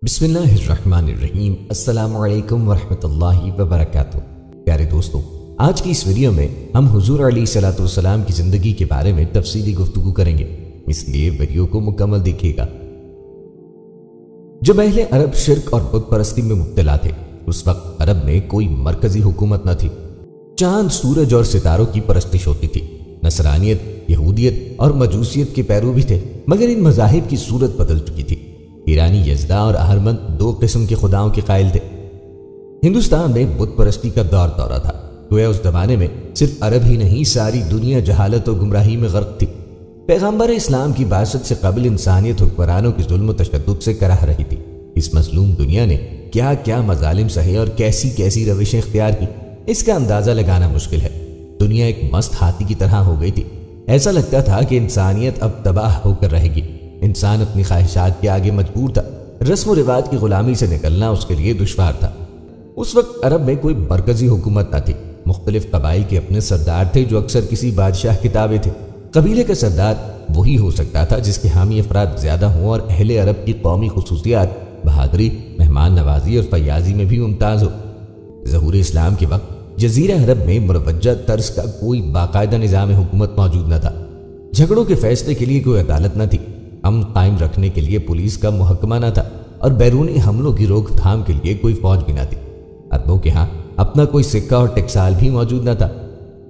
بسم اللہ الرحمن الرحیم۔ السلام علیکم ورحمۃ اللہ وبرکاتہ۔ پیارے دوستو، آج کی اس ویڈیو میں ہم حضور علیہ الصلوۃ والسلام کی زندگی کے بارے میں تفصیلی گفتگو کریں گے، اس لیے ویڈیو کو مکمل دیکھیے گا۔ جب اہل عرب شرک اور بت پرستی میں مبتلا تھے، اس وقت عرب میں کوئی مرکزی حکومت نہ تھی۔ چاند، سورج اور ستاروں کی پرستش ہوتی تھی۔ نصرانیت، یہودیت اور مجوسیت کے پیرو بھی تھے، مگر ان مذاہب کی صورت بدل چکی تھی۔ ایرانی یزدا اور اہرمن دو قسم کے خداؤں کے قائل تھے۔ ہندوستان میں بت پرستی کا دورہ تھا۔ گویا اس زمانے میں صرف عرب ہی نہیں، ساری دنیا جہالت و گمراہی میں غرق تھی۔ پیغمبر اسلام کی بعثت سے قبل انسانیت حکمرانوں کی ظلم و تشدد سے کراہ رہی تھی۔ اس مظلوم دنیا نے کیا کیا مظالم سہے اور کیسی کیسی روشیں اختیار کی، اس کا اندازہ لگانا مشکل ہے۔ دنیا ایک مست ہاتھی کی طرح ہو گئی تھی۔ ایسا لگتا تھا کہ انسانیت اب تباہ ہو کر رہے گی۔ انسان اپنی خواہشات کے آگے مجبور تھا۔ رسم و رواج کی غلامی سے نکلنا اس کے لیے دشوار تھا۔ اس وقت عرب میں کوئی مرکزی حکومت نہ تھی۔ مختلف قبائل کے اپنے سردار تھے جو اکثر کسی بادشاہ کے تابع تھے۔ قبیلے کا سردار وہی ہو سکتا تھا جس کے حامی افراد زیادہ ہوں اور اہل عرب کی قومی خصوصیات بہادری، مہمان نوازی اور فیاضی میں بھی ممتاز ہو۔ ظہور اسلام کے وقت جزیرہ عرب میں مروجہ طرز کا کوئی باقاعدہ نظام حکومت موجود نہ تھا۔ جھگڑوں کے فیصلے کے لیے کوئی عدالت نہ تھی، امن قائم رکھنے کے لیے پولیس کا محکمہ نہ تھا، اور بیرونی حملوں کی روک تھام کے لیے کوئی فوج بھی نہ تھی۔ عربوں کے ہاں اپنا کوئی سکہ اور ٹکسال بھی موجود نہ تھا۔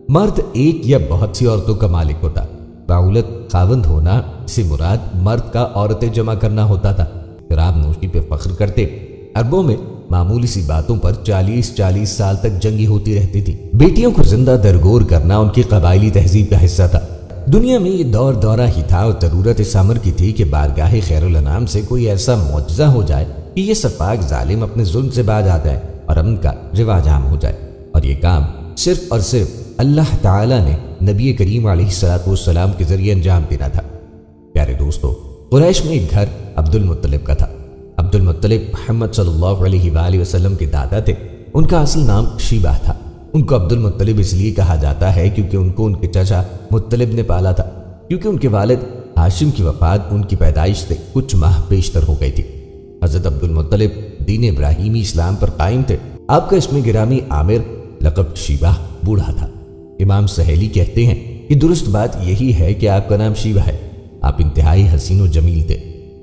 مرد ایک یا بہت سی عورتوں کا مالک ہوتا۔ باولت خاوند ہونا سے مراد مرد کا عورتیں جمع کرنا ہوتا تھا۔ شراب نوشی پہ فخر کرتے۔ عربوں میں معمولی سی باتوں پر 40 سال تک جنگی ہوتی رہتی تھی۔ بیٹیوں کو زندہ درگور کرنا ان کی قبائلی تہذیب کا حصہ تھا۔ دنیا میں یہ دورہ ہی تھا اور ضرورت اس امر کی تھی کہ بارگاہ خیر الانام سے کوئی ایسا معجزہ ہو جائے کہ یہ سفاک ظالم اپنے ظلم سے باز آ جائے اور امن کا رواج عام ہو جائے۔ اور یہ کام صرف اور صرف اللہ تعالی نے نبی کریم علیہ الصلوۃ والسلام کے ذریعے انجام دینا تھا۔ پیارے دوستو، قریش میں ایک گھر عبد المطلب کا تھا۔ عبد المطلب محمد صلی اللہ علیہ وآلہ وسلم کے دادا تھے۔ ان کا اصل نام شیبہ تھا۔ ان کو عبد المطلب اس لیے کہا جاتا ہے کیونکہ ان کو ان کے چچا مطلب نے پالا تھا، کیونکہ ان کے والد ہاشم کی وفات ان کی پیدائش سے کچھ ماہ بیشتر ہو گئی تھی۔ حضرت عبد المطلب دین ابراہیمی اسلام پر قائم تھے۔ آپ کا اسم گرامی عامر، لقب شیبہ، بوڑھا تھا۔ امام سہیلی کہتے ہیں کہ درست بات یہی ہے کہ آپ کا نام شیبہ ہے۔ آپ انتہائی حسین و جمیل تھے۔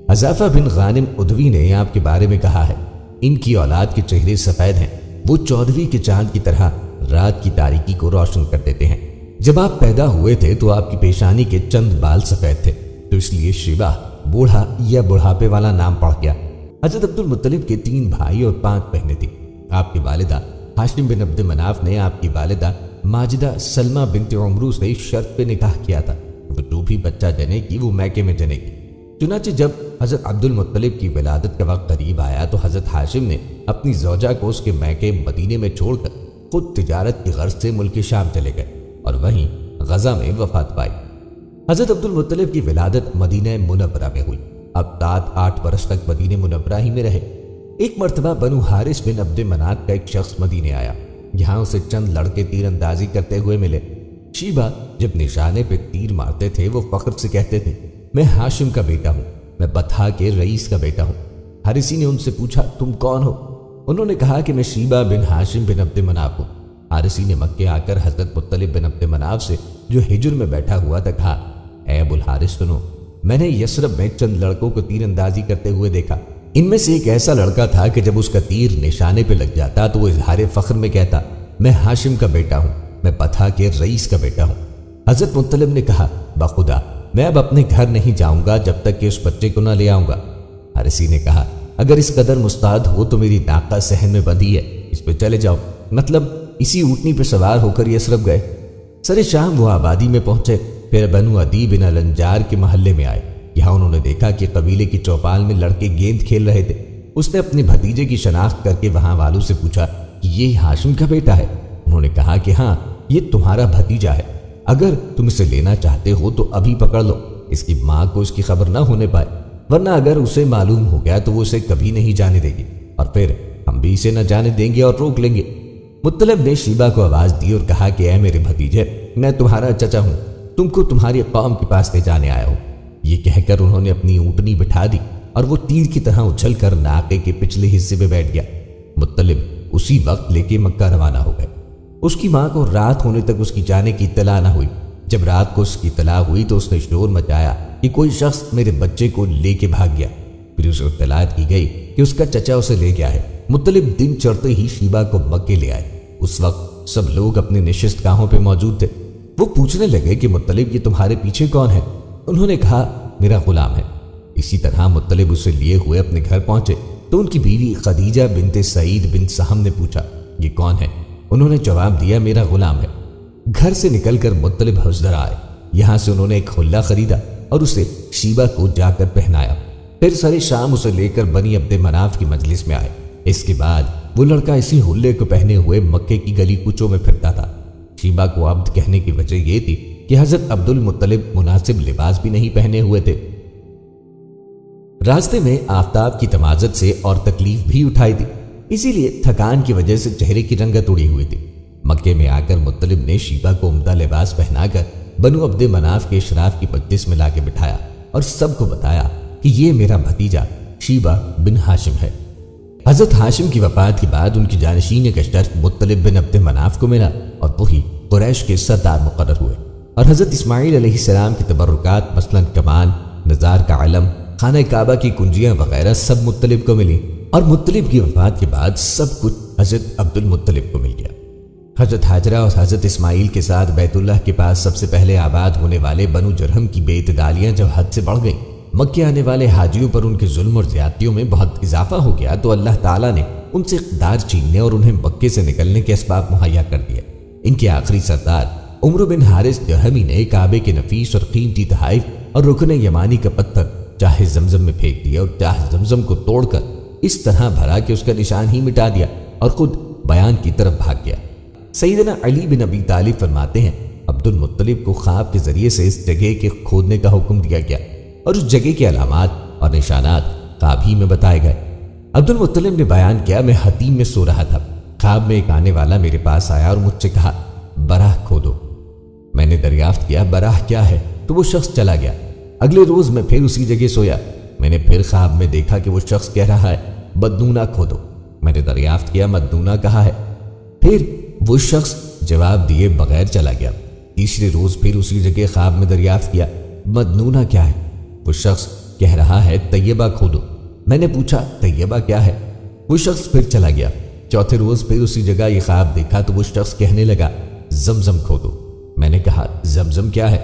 حذافہ بن غانم ادوی نے آپ کے بارے میں کہا ہے، ان کی اولاد کے چہرے سفید ہیں، وہ 14ویں کے چاند کی طرح رات کی تاریکی کو روشن کر دیتے ہیں۔ جب آپ پیدا ہوئے تھے تو آپ کی پیشانی کے چند بال سفید تھے، تو اس لیے شیبہ بوڑھا یا بڑھاپے والا نام پڑ گیا۔ حضرت عبد المطلب کے 3 بھائی اور 5 بہنیں تھیں۔ آپ کی والدہ ہاشم بن عبد مناف نے آپ کی والدہ ماجدہ سلمہ بنت عمرو سے شرط پہ نکاح کیا تھا، وہ جو بھی بچہ جنے گی وہ میکے میں جنے گی۔ چنانچہ جب حضرت عبد المطلب کی ولادت کا وقت قریب آیا تو حضرت ہاشم نے اپنی زوجہ کو اس کے میکے مدینے میں چھوڑ کر خود تجارت کی غرض سے ملک شام چلے گئے اور وہیں غزہ میں وفات پائی۔ حضرت عبد المطلب کی ولادت مدینہ منورہ میں ہوئی۔ اب 7-8 برس تک مدینہ منورہ ہی میں رہے۔ ایک مرتبہ بنو حارث بن عبد منات کا ایک شخص مدینے آیا، یہاں اسے چند لڑکے تیر اندازی کرتے ہوئے ملے۔ شیبہ جب نشانے پہ تیر مارتے تھے وہ فخر سے کہتے تھے، میں ہاشم کا بیٹا ہوں، میں بطحا کے رئیس کا بیٹا ہوں۔ حارثی نے ان سے پوچھا، تم کون ہو؟ انہوں نے کہا کہ میں شیبہ بن ہاشم بن عبد مناف ہوں۔ حارثی نے مکے آ کر حضرت مطلب بن عبد مناف سے جو ہجر میں بیٹھا ہوا تھا کہا، اے ابو الحارث سنو، میں نے یثرب میں چند لڑکوں کو تیر اندازی کرتے ہوئے دیکھا۔ ان میں سے ایک ایسا لڑکا تھا کہ جب اس کا تیر نشانے پہ لگ جاتا تو وہ اظہار فخر میں کہتا، میں ہاشم کا بیٹا ہوں، میں بطحا کے رئیس کا بیٹا ہوں۔ حضرت مطلب نے کہا، بخدا میں اب اپنے گھر نہیں جاؤں گا جب تک کہ اس بچے کو نہ لے آؤں گا۔ حارثی نے کہا، اگر اس قدر مستعد ہو تو میری ناقہ صحن میں بندھی ہے، اس پہ چلے جاؤ۔ مطلب اسی اونٹنی پہ سوار ہو کر یثرب گئے۔ سر شام وہ آبادی میں پہنچے، پھر بنو عدی بن الانجار کے محلے میں آئے۔ یہاں انہوں نے دیکھا کہ قبیلے کی چوپال میں لڑکے گیند کھیل رہے تھے۔ اس نے اپنے بھتیجے کی شناخت کر کے وہاں والوں سے پوچھا کہ یہ ہاشم کا بیٹا ہے؟ انہوں نے کہا کہ ہاں، یہ تمہارا بھتیجا ہے، اگر تم اسے لینا چاہتے ہو تو ابھی پکڑ لو، اس کی ماں کو اس کی خبر نہ ہونے پائے، ورنہ اگر اسے معلوم ہو گیا تو وہ اسے کبھی نہیں جانے دے گی، اور پھر ہم بھی اسے نہ جانے دیں گے اور روک لیں گے۔ مطلب نے شیبہ کو آواز دی اور کہا کہ اے میرے بھتیجے، میں تمہارا چچا ہوں، تم کو تمہاری قوم کے پاس لے جانے آیا ہوں۔ یہ کہہ کر انہوں نے اپنی اونٹنی بٹھا دی اور وہ تیر کی طرح اچھل کر ناقے کے پچھلے حصے میں بیٹھ گیا۔ مطلب اسی وقت لے کے مکہ روانہ ہو گئے۔ اس کی ماں کو رات ہونے تک اس کی جانے کی اطلاع نہ ہوئی۔ جب رات کو اس کی اطلاع ہوئی تو اس نے شور مچایا کہ کوئی شخص میرے بچے کو لے کے بھاگ گیا۔ پھر اسے اطلاع کی گئی کہ اس کا چچا اسے لے گیا ہے۔ مطلب دن چڑھتے ہی شیبہ کو مکے لے آئے۔ اس وقت سب لوگ اپنے نشست گاہوں پہ موجود تھے۔ وہ پوچھنے لگے کہ مطلب یہ تمہارے پیچھے کون ہے؟ انہوں نے کہا میرا غلام ہے۔ اسی طرح مطلب اسے لیے ہوئے اپنے گھر پہنچے تو ان کی بیوی خدیجہ بنت سعید بنت سہم نے پوچھا یہ کون ہے؟ انہوں نے جواب دیا میرا غلام ہے۔ گھر سے نکل کر مطلب حضر آئے۔ یہاں سے انہوں نے ایک حلہ خریدا اور اسے شیبہ کو جا کر پہنایا۔ پھر سر شام اسے لے کر بنی عبد مناف کی مجلس میں آئے۔ اس کے بعد وہ لڑکا اسی حلے کو پہنے ہوئے مکے کی گلی کوچوں میں پھرتا تھا۔ شیبہ کو عبد کہنے کی وجہ یہ تھی کہ حضرت عبد المطلب مناسب لباس بھی نہیں پہنے ہوئے تھے۔ راستے میں آفتاب کی تمازت سے اور تکلیف بھی اٹھائی تھی، اسی لیے تھکان کی وجہ سے چہرے کی رنگت اڑی ہوئی تھی۔ مکے میں آ کر مطلب نے شیبہ کو عمدہ لباس پہنا کر بنو عبد مناف کے اشراف کی مجلس میں لا کے بٹھایا اور سب کو بتایا کہ یہ میرا بھتیجا شیبہ بن ہاشم ہے۔ حضرت ہاشم کی وفات کے بعد ان کی جانشین کا شرف مطلب بن عبد مناف کو ملا اور وہی قریش کے سردار مقرر ہوئے۔ اور حضرت اسماعیل علیہ السلام کی تبرکات مثلاً کمان، نزار کا علم، خانہ کعبہ کی کنجیاں وغیرہ سب مطلب کو ملی، اور مطلب کی وفات کے بعد سب کچھ حضرت عبد المطلب کو مل گیا۔ حضرت حاجرہ اور حضرت اسماعیل کے ساتھ بیت اللہ کے پاس سب سے پہلے آباد ہونے والے بنو جرہم کی بے اعتدالیاں جب حد سے بڑھ گئیں، مکے آنے والے حاجیوں پر ان کے ظلم اور زیادتیوں میں بہت اضافہ ہو گیا، تو اللہ تعالیٰ نے ان سے اقتدار چھیننے اور انہیں مکے سے نکلنے کے اسباب مہیا کر دیے۔ ان کے آخری سردار عمرو بن حارث جرہمی نے کعبے کے نفیس اور قیمتی تحائف اور رکن یمانی کا پتھر چاہے زمزم میں پھینک دیا اور چاہے زمزم کو توڑ کر اس طرح بھرا کہ اس کا نشان ہی مٹا دیا اور خود بیان کی طرف بھاگ گیا۔ سیدنا علی بن ابی طالب فرماتے ہیں عبد المطلب کو خواب کے ذریعے سے اس جگہ کے کھودنے کا حکم دیا گیا اور اس جگہ کے علامات اور نشانات خواب ہی میں بتائے گئے۔ عبد المطلب نے بیان کیا میں حتیم میں سو رہا تھا، خواب میں ایک آنے والا میرے پاس آیا اور مجھ سے کہا براہ کھودو۔ میں نے دریافت کیا براہ کیا ہے تو وہ شخص چلا گیا۔ اگلے روز میں پھر اسی جگہ سویا، میں نے پھر خواب میں دیکھا کہ وہ شخص کہہ رہا ہے مدنونہ کھودو۔ میں نے دریافت کیا مدنونہ کہا ہے، پھر وہ شخص جواب دیے بغیر چلا گیا۔ تیسرے روز پھر اسی جگہ خواب میں دریافت کیا مدنونہ کیا ہے، وہ شخص کہہ رہا ہے طیبہ کھودو۔ میں نے پوچھا طیبہ کیا ہے، وہ شخص پھر چلا گیا۔ چوتھے روز پھر اسی جگہ یہ خواب دیکھا تو وہ شخص کہنے لگا زمزم کھودو۔ میں نے کہا زمزم کیا ہے،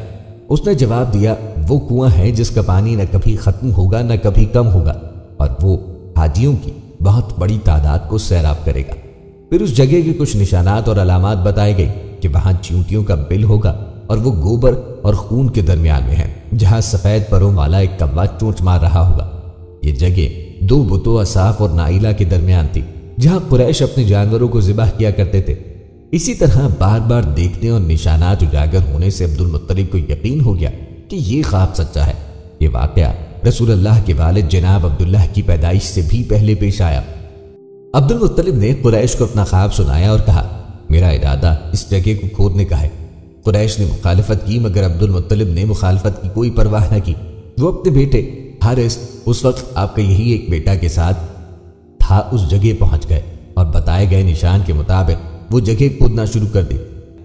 اس نے جواب دیا وہ کنواں ہے جس کا پانی نہ کبھی ختم ہوگا نہ کبھی کم ہوگا اور وہ حاجیوں کی بہت بڑی تعداد کو سیراب کرے گا۔ پھر اس جگہ کے کچھ نشانات اور علامات بتائے گئے کہ وہاں چیونٹیوں کا بل ہوگا اور وہ گوبر اور خون کے درمیان میں ہے، جہاں سفید پروں والا ایک کوا چونچ مار رہا ہوگا۔ یہ جگہ دو بتوں اصاف اور نائلہ کے درمیان تھی، جہاں قریش اپنے جانوروں کو ذبح کیا کرتے تھے۔ اسی طرح بار بار دیکھنے اور نشانات اجاگر ہونے سے عبد المطلب کو یقین ہو گیا کہ یہ خواب سچا ہے۔ یہ واقعہ رسول اللہ کے والد جناب عبداللہ کی پیدائش سے بھی پہلے پیش آیا۔ عبد المطلب نے قریش کو اپنا خواب سنایا اور کہا میرا ارادہ اس جگہ کو کھودنے کا ہے۔ قریش نے مخالفت کی مگر عبد المطلب نے مخالفت کی کوئی پرواہ نہ کی۔ وہ اپنے بیٹے حارث، اس وقت آپ کا یہی ایک بیٹا کے ساتھ تھا، اس جگہ پہنچ گئے اور بتائے گئے نشان کے مطابق وہ جگہ کھودنا شروع کر دی۔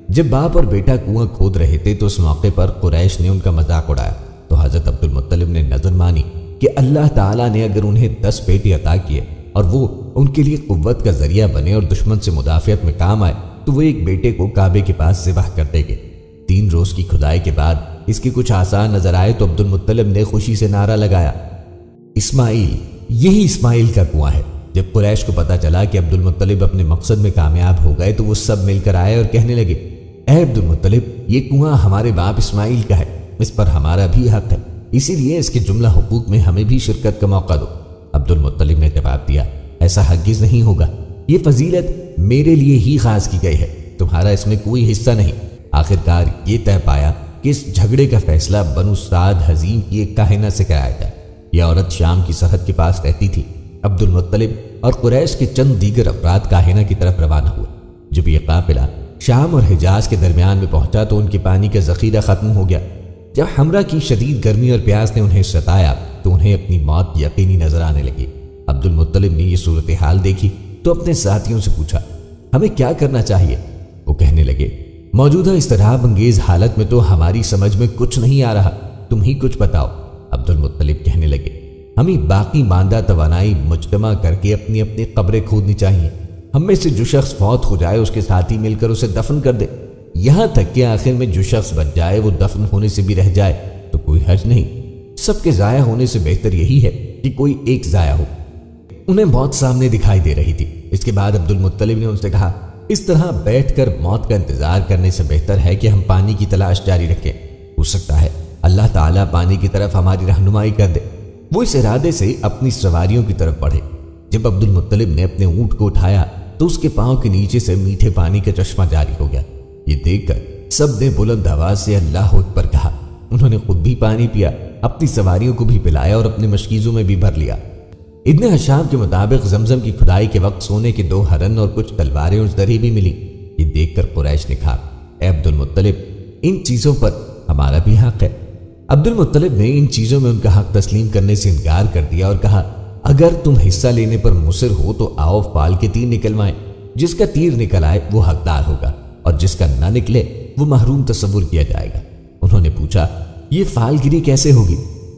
جب باپ اور بیٹا کنواں کھود رہے تھے تو اس موقع پر قریش نے ان کا مذاق اڑایا تو حضرت عبد المطلب نے نظر مانی کہ اللہ تعالیٰ نے اگر انہیں 10 بیٹے عطا کیے اور وہ ان کے لیے قوت کا ذریعہ بنے اور دشمن سے مدافعت میں کام آئے تو وہ ایک بیٹے کو کعبے کے پاس ذبح کر دیں گے۔ 3 روز کی کھدائی کے بعد اس کے کچھ آثار نظر آئے تو عبد المطلب نے خوشی سے نعرہ لگایا اسماعیل، یہی اسماعیل کا کنواں ہے۔ جب قریش کو پتا چلا کہ عبد المطلب اپنے مقصد میں کامیاب ہو گئے تو وہ سب مل کر آئے اور کہنے لگے اے عبد المطلب، یہ کنواں ہمارے باپ اسماعیل کا ہے، اس پر ہمارا بھی حق ہے، اسی لیے اس کے جملہ حقوق میں ہمیں بھی شرکت کا موقع دو۔ عبد المطلب نے جواب دیا ایسا ہرگز نہیں ہوگا، یہ فضیلت میرے لیے ہی خاص کی گئی ہے، تمہارا اس میں کوئی حصہ نہیں۔ آخرکار یہ طے پایا کہ اس جھگڑے کا فیصلہ بنو سعد حزیم کی ایک کاہنہ سے کرایا جائے۔ یہ عورت شام کی سرحد کے پاس رہتی تھی۔ عبد المطلب اور قریش کے چند دیگر افراد کاہنہ کی طرف روانہ ہوئے۔ جب یہ قافلہ شام اور حجاز کے درمیان میں پہنچا تو ان کے پانی کا ذخیرہ ختم ہو گیا۔ جب ہمراہ کی شدید گرمی اور پیاس نے انہیں ستایا تو انہیں اپنی موت یقینی نظر آنے لگی۔ عبد المطلب نے یہ صورتحال دیکھی تو اپنے ساتھیوں سے پوچھا، ہمیں کیا کرنا چاہیے؟ وہ کہنے لگے، موجودہ اضطراب انگیز حالت میں تو ہماری سمجھ میں کچھ نہیں آ رہا، تم ہی کچھ بتاؤ۔ عبد المطلب کہنے لگے، ہمیں باقی ماندہ توانائی مجتمع کر کے اپنی اپنی قبریں کھودنی چاہیے۔ ہم میں سے جو شخص فوت ہو جائے اس کے ساتھی مل کر اسے دفن کر دے، یہاں تک کہ آخر میں جو شخص بچ جائے وہ دفن ہونے سے بھی رہ جائے تو کوئی حرج نہیں۔ سب کے ضائع ہونے سے بہتر یہی ہے کہ کوئی ایک ضائع ہو۔ انہیں موت سامنے دکھائی دے رہی تھی۔ اس کے بعد عبد المطلب نے ان سے کہا، اس طرح بیٹھ کر موت کا انتظار کرنے سے بہتر ہے کہ ہم پانی کی تلاش جاری رکھیں، ہو سکتا ہے اللہ تعالیٰ پانی کی طرف ہماری رہنمائی کر دے۔ وہ اس ارادے سے اپنی سواریوں کی طرف بڑھے۔ جب عبد المطلب نے اپنے اونٹ کو اٹھایا تو اس کے پاؤں کے نیچے سے میٹھے پانی کا چشمہ جاری ہو گیا۔ یہ دیکھ کر سب نے بلند آواز سے اللہ اکبر کہا۔ انہوں نے خود بھی پانی پیا، اپنی سواریوں کو بھی پلایا اور اپنے مشکیزوں میں بھی بھر لیا۔ ابن ہشام کے مطابق زمزم کی کھدائی کے وقت سونے کے 2 ہرن اور کچھ تلواریں اور زریں بھی ملی۔ یہ دیکھ کر قریش نے کہا، اے عبد المطلب، ان چیزوں پر ہمارا بھی حق ہے۔ عبد المطلب نے ان چیزوں میں ان کا حق تسلیم کرنے سے انکار کر دیا اور کہا، اگر تم حصہ لینے پر مصر ہو تو آؤ فال کے تیر نکلوائیں، جس کا تیر نکل آئے وہ حقدار ہوگا اور جس کا نہ نکلے وہ محروم تصور کیا جائے گا۔ انہوں نے پوچھا، یہ فال گیری کیسے ہوگی؟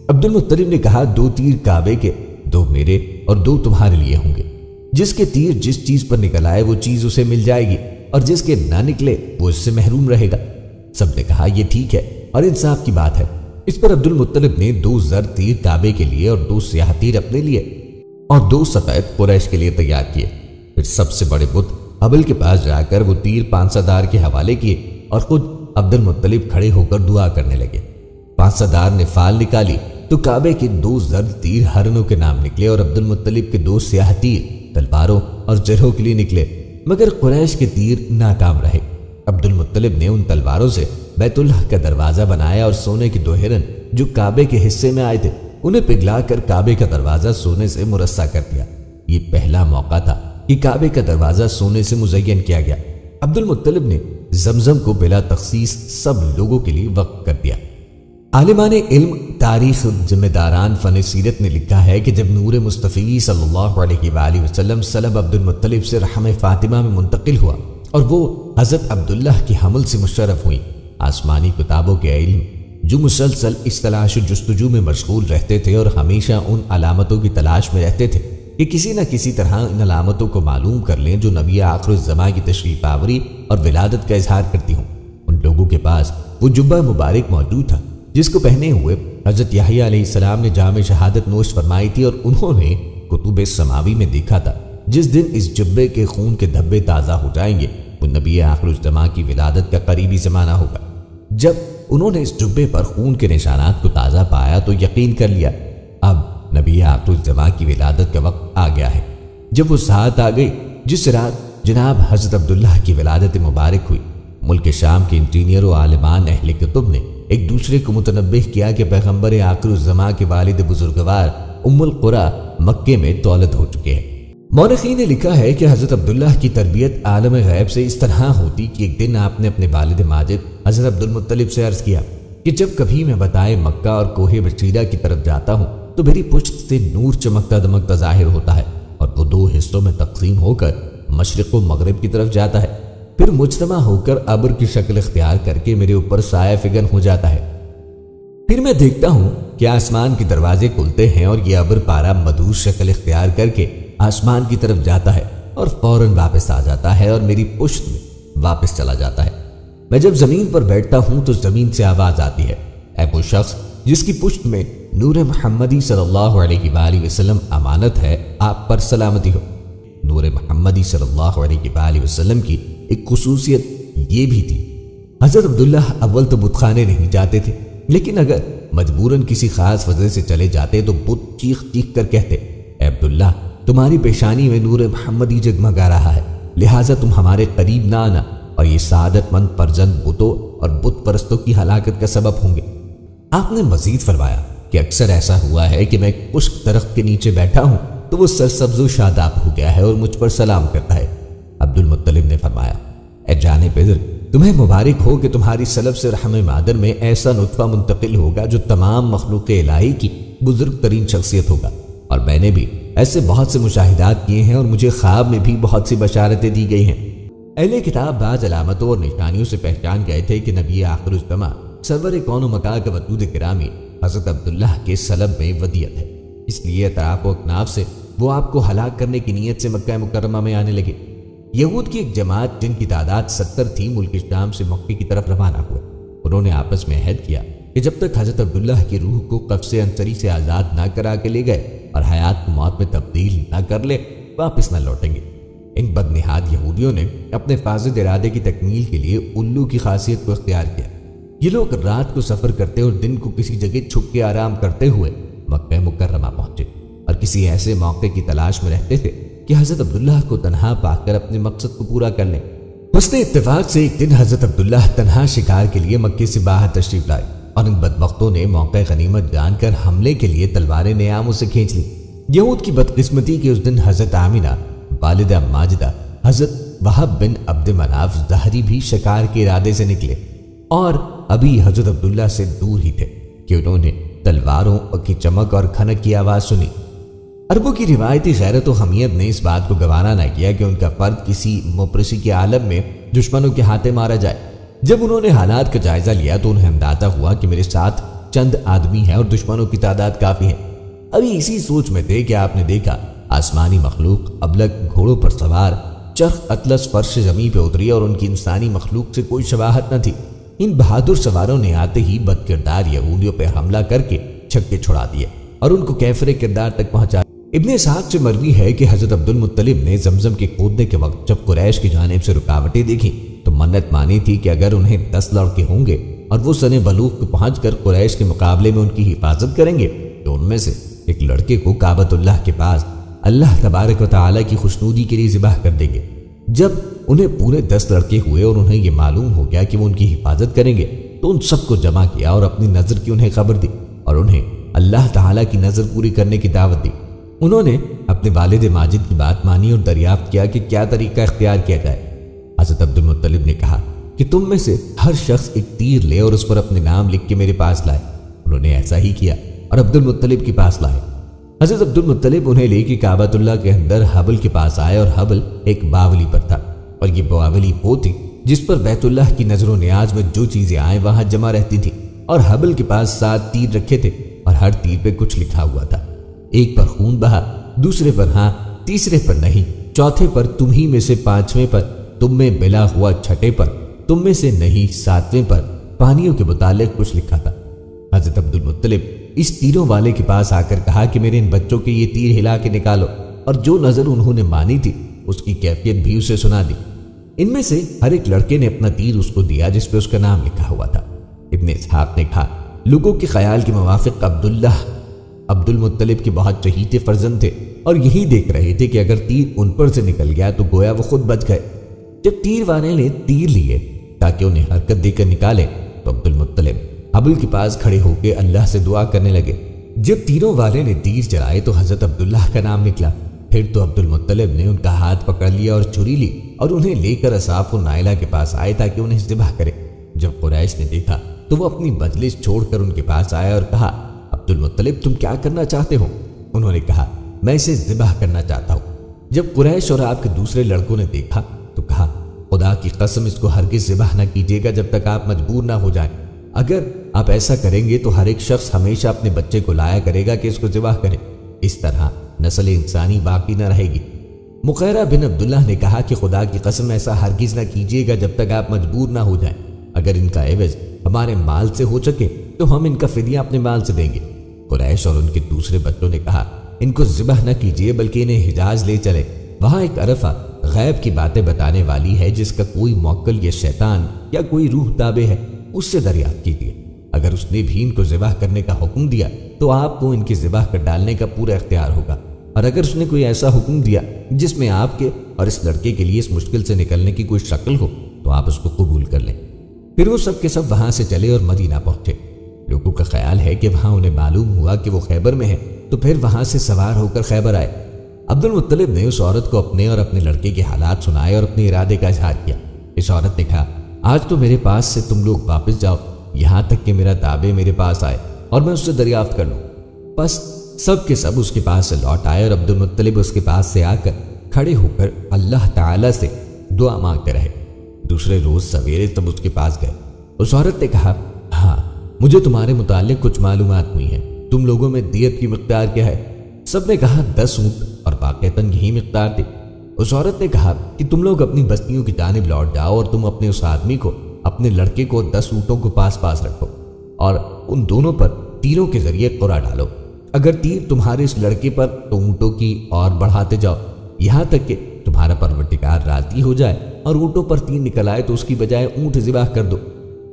عبد المطلب نے کہا، 2 تیر کعبے کے، 2 میرے اور 2 تمہارے لیے ہوں گے۔ جس کے تیر جس چیز پر نکل آئے وہ چیز اسے مل جائے گی اور جس کے نہ نکلے وہ اس سے محروم رہے گا۔ سب نے کہا، یہ ٹھیک ہے اور انصاف کی بات ہے۔ اس پر عبد المطلب نے 2 زر تیر کعبے کے لیے اور 2 سیاہ تیر اپنے لیے اور 2 سفید قریش کے لیے تیار کیے۔ پھر سب سے بڑے بت حبل کے پاس جا کر وہ تیر پانسہ کے حوالے کیے اور خود عبد المطلب کھڑے ہو کر دعا کرنے لگے۔ پانسہ نے فال نکالی تو کعبے کے 2 زرد تیر ہرنوں کے نام نکلے اور عبد المطلب کے 2 سیاہ تیر تلواروں اور جرہوں کے لیے نکلے، مگر قریش کے تیر ناکام رہے۔ عبد المطلب نے ان تلواروں سے بیت اللہ کا دروازہ بنایا اور سونے کے 2 ہرن جو کعبے کے حصے میں آئے تھے انہیں پگھلا کر کعبے کا دروازہ سونے سے مرصع کر دیا۔ یہ پہلا موقع تھا کہ کعبے کا دروازہ سونے سے مزین کیا گیا۔ عبد المطلب نے زمزم کو بلا تخصیص سب لوگوں کے لیے وقف کر دیا۔ عالمان علم، تاریخ، ذمہ داران فن سیرت نے لکھا ہے کہ جب نور مصطفی صلی اللہ علیہ وآلہ وسلم صلب عبد المطلب سے رحم فاطمہ میں منتقل ہوا اور وہ حضرت عبداللہ کے حمل سے مشرف ہوئی، آسمانی کتابوں کے علم جو مسلسل اس تلاش و جستجو میں مشغول رہتے تھے اور ہمیشہ ان علامتوں کی تلاش میں رہتے تھے کہ کسی نہ کسی طرح ان علامتوں کو معلوم کر لیں جو نبی آخر الزماں کی تشریف آوری اور ولادت کا اظہار کرتی ہوں، ان لوگوں کے پاس وہ جبہ مبارک موجود تھا جس کو پہنے ہوئے حضرت یحییٰ علیہ السلام نے جام شہادت نوش فرمائی تھی، اور انہوں نے کتب سماوی میں دیکھا تھا جس دن اس جبے کے خون کے دھبے تازہ ہو جائیں گے وہ نبی آخر الزماں کی ولادت کا قریبی زمانہ ہوگا۔ جب انہوں نے اس جبے پر خون کے نشانات کو تازہ پایا تو یقین کر لیا اب نبی آخر الزماں کی ولادت کا وقت آ گیا ہے۔ جب وہ ساعت آ گئی جس رات جناب حضرت عبداللہ کی ولادت مبارک ہوئی، ملک شام کے انجینئر و عالمان اہل کتب نے ایک دوسرے کو متنبہ کیا کہ پیغمبر آخر الزماں کے والد بزرگوار ام القریٰ مکے میں دولت ہو چکے ہیں۔ مورخین نے لکھا ہے کہ حضرت عبداللہ کی تربیت عالم غیب سے اس طرح ہوتی کہ ایک دن آپ نے اپنے والد ماجد حضرت عبد المطلب سے عرض کیا کہ جب کبھی میں بتائے مکہ اور کوہ بصیرہ کی طرف جاتا ہوں تو میری پشت سے نور چمکتا دمکتا ظاہر ہوتا ہے اور وہ 2 حصوں میں تقسیم ہو کر مشرق و مغرب کی طرف جاتا ہے، پھر مجتمع ہو کر ابر کی شکل اختیار کر کے میرے اوپر سایہ فگن ہو جاتا ہے۔ پھر میں دیکھتا ہوں کہ آسمان کے دروازے کھلتے ہیں اور یہ ابر پارا مدھور شکل اختیار کر کے آسمان کی طرف جاتا ہے اور فوراً واپس آ جاتا ہے اور میری پشت میں واپس چلا جاتا ہے۔ میں جب زمین پر بیٹھتا ہوں تو زمین سے آواز آتی ہے، اے وہ شخص جس کی پشت میں نور محمدی صلی اللہ علیہ وآلہ وسلم امانت ہے، آپ پر سلامتی ہو۔ نور محمدی صلی اللہ علیہ وآلہ وسلم کی ایک خصوصیت یہ بھی تھی، حضرت عبداللہ اول تو بت خانے نہیں جاتے تھے، لیکن اگر مجبوراً کسی خاص وجہ سے چلے جاتے تو بت چیخ چیخ کر کہتے، اے عبداللہ تمہاری پیشانی میں نور محمدی جگمگا رہا ہے، لہٰذا تم ہمارے قریب نہ آنا اور یہ سعادت مند فرزند بتوں اور بت پرستوں کی ہلاکت کا سبب ہوں گے۔ آپ نے مزید فرمایا کہ اکثر ایسا ہوا ہے کہ میں ایک خشک درخت کے نیچے بیٹھا ہوں تو وہ سرسبز و شاداب ہو گیا ہے اور مجھ پر سلام کرتا ہے۔ عبد المطلب نے فرمایا، اے جان پدر تمہیں مبارک ہو کہ تمہاری سلب سے رحم مادر میں ایسا نطفہ منتقل ہوگا جو تمام مخلوق الہی کی بزرگ ترین شخصیت ہوگا۔ اور میں نے بھی ایسے بہت سے مشاہدات کیے ہیں اور مجھے خواب میں بھی بہت سی بشارتیں دی گئی ہیں۔ اہل کتاب بعض علامتوں اور نشانیوں سے پہچان گئے تھے کہ نبی آخر الزماں سرور کون و مکان کا وجود گرامی حضرت عبداللہ کے سلب میں ودیت ہے، اس لیے اطراف و اکناف سے وہ آپ کو ہلاک کرنے کی نیت سے مکہ مکرمہ میں آنے لگے۔ یہود کی ایک جماعت جن کی تعداد 70 تھی ملک شام سے مکے کی طرف روانہ ہوئے۔ انہوں نے آپس میں عہد کیا کہ جب تک حضرت عبداللہ کی روح کو قبض عنصری سے آزاد نہ کرا کے لے گئے اور حیات کو موت میں تبدیل نہ کر لے واپس نہ لوٹیں گے۔ ان بدنہاد یہودیوں نے اپنے فاسد ارادے کی تکمیل کے لیے الو کی خاصیت کو اختیار کیا۔ یہ لوگ رات کو سفر کرتے اور دن کو کسی جگہ چھپ کے آرام کرتے ہوئے مکہ مکرمہ پہنچے اور کسی ایسے موقع کی تلاش میں رہتے تھے کہ حضرت عبداللہ کو تنہا پا کر اپنے مقصد کو پورا کر لیں۔ حسن اتفاق سے ایک دن حضرت عبداللہ تنہا شکار کے لیے مکے سے باہر تشریف لائے اور ان بدبختوں نے موقع غنیمت جان کر حملے کے لیے تلواریں نیام سے کھینچ لی۔ یہود کی بدقسمتی کہ اس دن حضرت آمینہ والدہ ماجدہ حضرت وہب بن عبد مناف ظاہری بھی شکار کے ارادے سے نکلے اور ابھی حضرت عبداللہ سے دور ہی تھے کہ انہوں نے تلواروں کی چمک اور کھنک کی آواز سنی۔ عربوں کی روایتی غیرت و حمیت نے اس بات کو گوارا نہ کیا کہ ان کا فرد کسی مپرسی کے عالم میں دشمنوں کے ہاتھے مارا جائے۔ جب انہوں نے حالات کا جائزہ لیا تو انہیں اندازہ ہوا کہ میرے ساتھ چند آدمی ہیں اور دشمنوں کی تعداد کافی ہے۔ ابھی اسی سوچ میں تھے کہ آپ نے دیکھا آسمانی مخلوق ابلک گھوڑوں پر سوار چرخ اطلس فرش زمین پہ اتری اور ان کی انسانی مخلوق سے کوئی شباہت نہ تھی۔ ان بہادر سواروں نے آتے ہی بد کردار یہودیوں پہ حملہ کر کے چھکے چھڑا دیے اور ان کو کیفر کردار تک پہنچا۔ ابن اسحاق سے مروی ہے کہ حضرت عبد المطلب نے زمزم کے کھودنے کے وقت جب قریش کی جانب سے رکاوٹیں دیکھی تو منت مانی تھی کہ اگر انہیں 10 لڑکے ہوں گے اور وہ سن بلوغ کو پہنچ کر قریش کے مقابلے میں ان کی حفاظت کریں گے تو ان میں سے ایک لڑکے کو کعبۃ اللہ کے پاس اللہ تبارک و تعالیٰ کی خوشنودی کے لیے ذبح کر دیں گے۔ جب انہیں پورے 10 لڑکے ہوئے اور انہیں یہ معلوم ہو گیا کہ وہ ان کی حفاظت کریں گے تو ان سب کو جمع کیا اور اپنی نظر کی انہیں خبر دی اور انہیں اللہ تعالیٰ کی نظر پوری کرنے کی دعوت دی۔ انہوں نے اپنے والد ماجد کی بات مانی اور دریافت کیا کہ کیا طریقہ اختیار کیا جائے۔ حضرت عبد المطلب نے کہا کہ تم میں سے ہر شخص ایک تیر لے اور اس پر اپنے نام لکھ کے میرے پاس لائے۔ انہوں نے ایسا ہی کیا اور عبد المطلب کے پاس لائے۔ حضرت عبد المطلب انہیں لے کے کعبۃ اللہ کے اندر حبل کے پاس آئے اور حبل ایک باولی پر تھا اور یہ باولی وہ تھی جس پر بیت اللہ کی نظر و نیاز میں جو چیزیں آئیں وہاں جمع رہتی تھی، اور حبل کے پاس 7 تیر رکھے تھے اور ہر تیر پہ کچھ لکھا ہوا تھا۔ ایک پر خون بہا، دوسرے پر ہاں، تیسرے پر نہیں، چوتھے پر تم ہی میں سے، 5ویں پر تم میں بلا ہوا، 6 پر تم میں سے نہیں، 7ویں پر پانیوں کے متعلق کچھ لکھا تھا۔ حضرت عبد المطلب اس تیروں والے کے پاس آ کر کہا کہ میرے ان بچوں کے یہ تیر ہلا کے نکالو، اور جو نظر انہوں نے مانی تھی اس کی کیفیت بھی اسے سنا دی۔ ان میں سے ہر ایک لڑکے نے اپنا تیر اس کو دیا جس پہ اس کا نام لکھا ہوا تھا۔ ابن اسحاق نے کہا لوگوں کے خیال کے موافق عبداللہ عبد المطلب کے بہت چہیتے فرزند تھے اور یہی دیکھ رہے تھے کہ اگر تیر ان پر سے نکل گیا تو گویا وہ خود بچ گئے۔ جب تیر والے نے تیر لیے تاکہ انہیں حرکت دے کر نکالے تو عبد المطلب حبل کے پاس کھڑے ہو کے اللہ سے دعا کرنے لگے۔ جب تیروں والے نے تیر چلائے تو حضرت عبداللہ کا نام نکلا۔ پھر تو عبد المطلب نے ان کا ہاتھ پکڑ لیا اور چھری لی اور انہیں لے کر اصحاب النائلہ کے پاس آئے تاکہ انہیں ذبح کرے۔ جب قریش نے دیکھا تو وہ اپنی مجلس چھوڑ کر ان کے پاس آیا اور کہا عبد المطلب تم کیا کرنا چاہتے ہو؟ انہوں نے کہا میں اسے ذبح کرنا چاہتا ہوں۔ جب قریش اور آپ کے دوسرے لڑکوں نے دیکھا تو کہا خدا کی قسم اس کو ہرگز ذبح نہ کیجیے گا جب تک آپ مجبور نہ ہو جائیں۔ اگر آپ ایسا کریں گے تو ہر ایک شخص ہمیشہ اپنے بچے کو لایا کرے گا کہ اس کو ذبح کرے، اس طرح نسل انسانی باقی نہ رہے گی۔ مغیرہ بن عبداللہ نے کہا کہ خدا کی قسم ایسا ہرگز نہ کیجیے گا جب تک آپ مجبور نہ ہو جائیں۔ اگر ان کا عوض ہمارے مال سے ہو سکے تو ہم ان کا فدیہ اپنے مال سے دیں گے۔ قریش اور ان کے دوسرے بچوں نے کہا ان کو ذبح نہ کیجیے بلکہ انہیں حجاز لے چلے، وہاں ایک عرفہ غیب کی باتیں بتانے والی ہے جس کا کوئی موکل یا شیطان یا کوئی روح تابع ہے، اس سے دریافت کیجیے۔ اگر اس نے بھی ان کو ذبح کرنے کا حکم دیا تو آپ کو ان کی ذبح کر ڈالنے کا پورا اختیار ہوگا، اور اگر اس نے کوئی ایسا حکم دیا جس میں آپ کے اور اس لڑکے کے لیے اس مشکل سے نکلنے کی کوئی شکل ہو تو آپ اس کو قبول کر لیں۔ پھر وہ سب کے سب وہاں سے چلے اور مدینہ پہنچے۔ لوگوں کا خیال ہے کہ وہاں انہیں معلوم ہوا کہ وہ خیبر میں ہے تو پھر وہاں سے سوار ہو کر خیبر آئے۔ عبد المطلب نے اس عورت کو اپنے اور اپنے لڑکے کے حالات سنائے اور اپنے ارادے کا اظہار کیا۔ اس عورت نے کہا آج تو میرے پاس سے تم لوگ واپس جاؤ، یہاں تک کہ میرا تابع میرے پاس آئے اور میں اس سے دریافت کر لوں۔ بس سب کے سب اس کے پاس سے لوٹ آئے اور عبد المطلب اس کے پاس سے آ کر کھڑے ہو کر اللہ تعالیٰ سے دعا مانگتے رہے۔ دوسرے روز سویرے تب اس کے پاس گئے۔ اس عورت نے کہا، ہاں مجھے تمہارے متعلق کچھ معلومات ہوئی ہیں، تم لوگوں میں دیت کی مقدار کیا ہے؟ سب نے کہا 10 اونٹ، اور واقعتاً یہی مقدار تھی۔ اس عورت نے کہا کہ تم لوگ اپنی بستیوں کی جانب لوٹ جاؤ اور تم اپنے اس آدمی کو، اپنے لڑکے کو 10 اونٹوں کو پاس پاس رکھو اور ان دونوں پر تیروں کے ذریعے قرعہ ڈالو۔ اگر تیر تمہارے اس لڑکے پر تو اونٹوں کی اور بڑھاتے جاؤ یہاں تک کہ تمہارا پروردگار راضی ہو جائے اور اونٹوں پر تیر نکل آئے تو اس کی بجائے اونٹ ذبح کر دو۔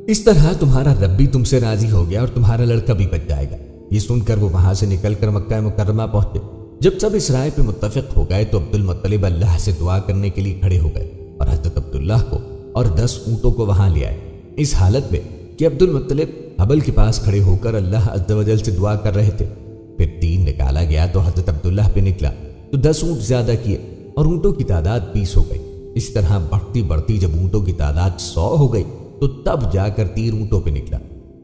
اس طرح تمہارا رب بھی تم سے راضی ہو گیا اور تمہارا لڑکا بھی بچ جائے گا۔ یہ سن کر وہ وہاں سے نکل کر مکہ مکرمہ پہنچے۔ جب سب اس رائے پہ متفق ہو گئے تو عبد المطلب اللہ سے دعا کرنے کے لیے کھڑے ہو گئے اور حضرت عبداللہ کو اور 10 اونٹوں کو وہاں لے آئے، اس حالت میں کہ عبد المطلب حبل کے پاس کھڑے ہو کر اللہ عز و جل سے دعا کر رہے تھے۔ پھر تین نکالا گیا تو حضرت عبداللہ پہ نکلا تو 10 اونٹ زیادہ کیے اور اونٹوں کی تعداد 20 ہو گئی۔ اس طرح بڑھتی بڑھتی جب اونٹوں کی تعداد 100 ہو گئی تو تب جا کر تیر اونٹوں پہ نکلا۔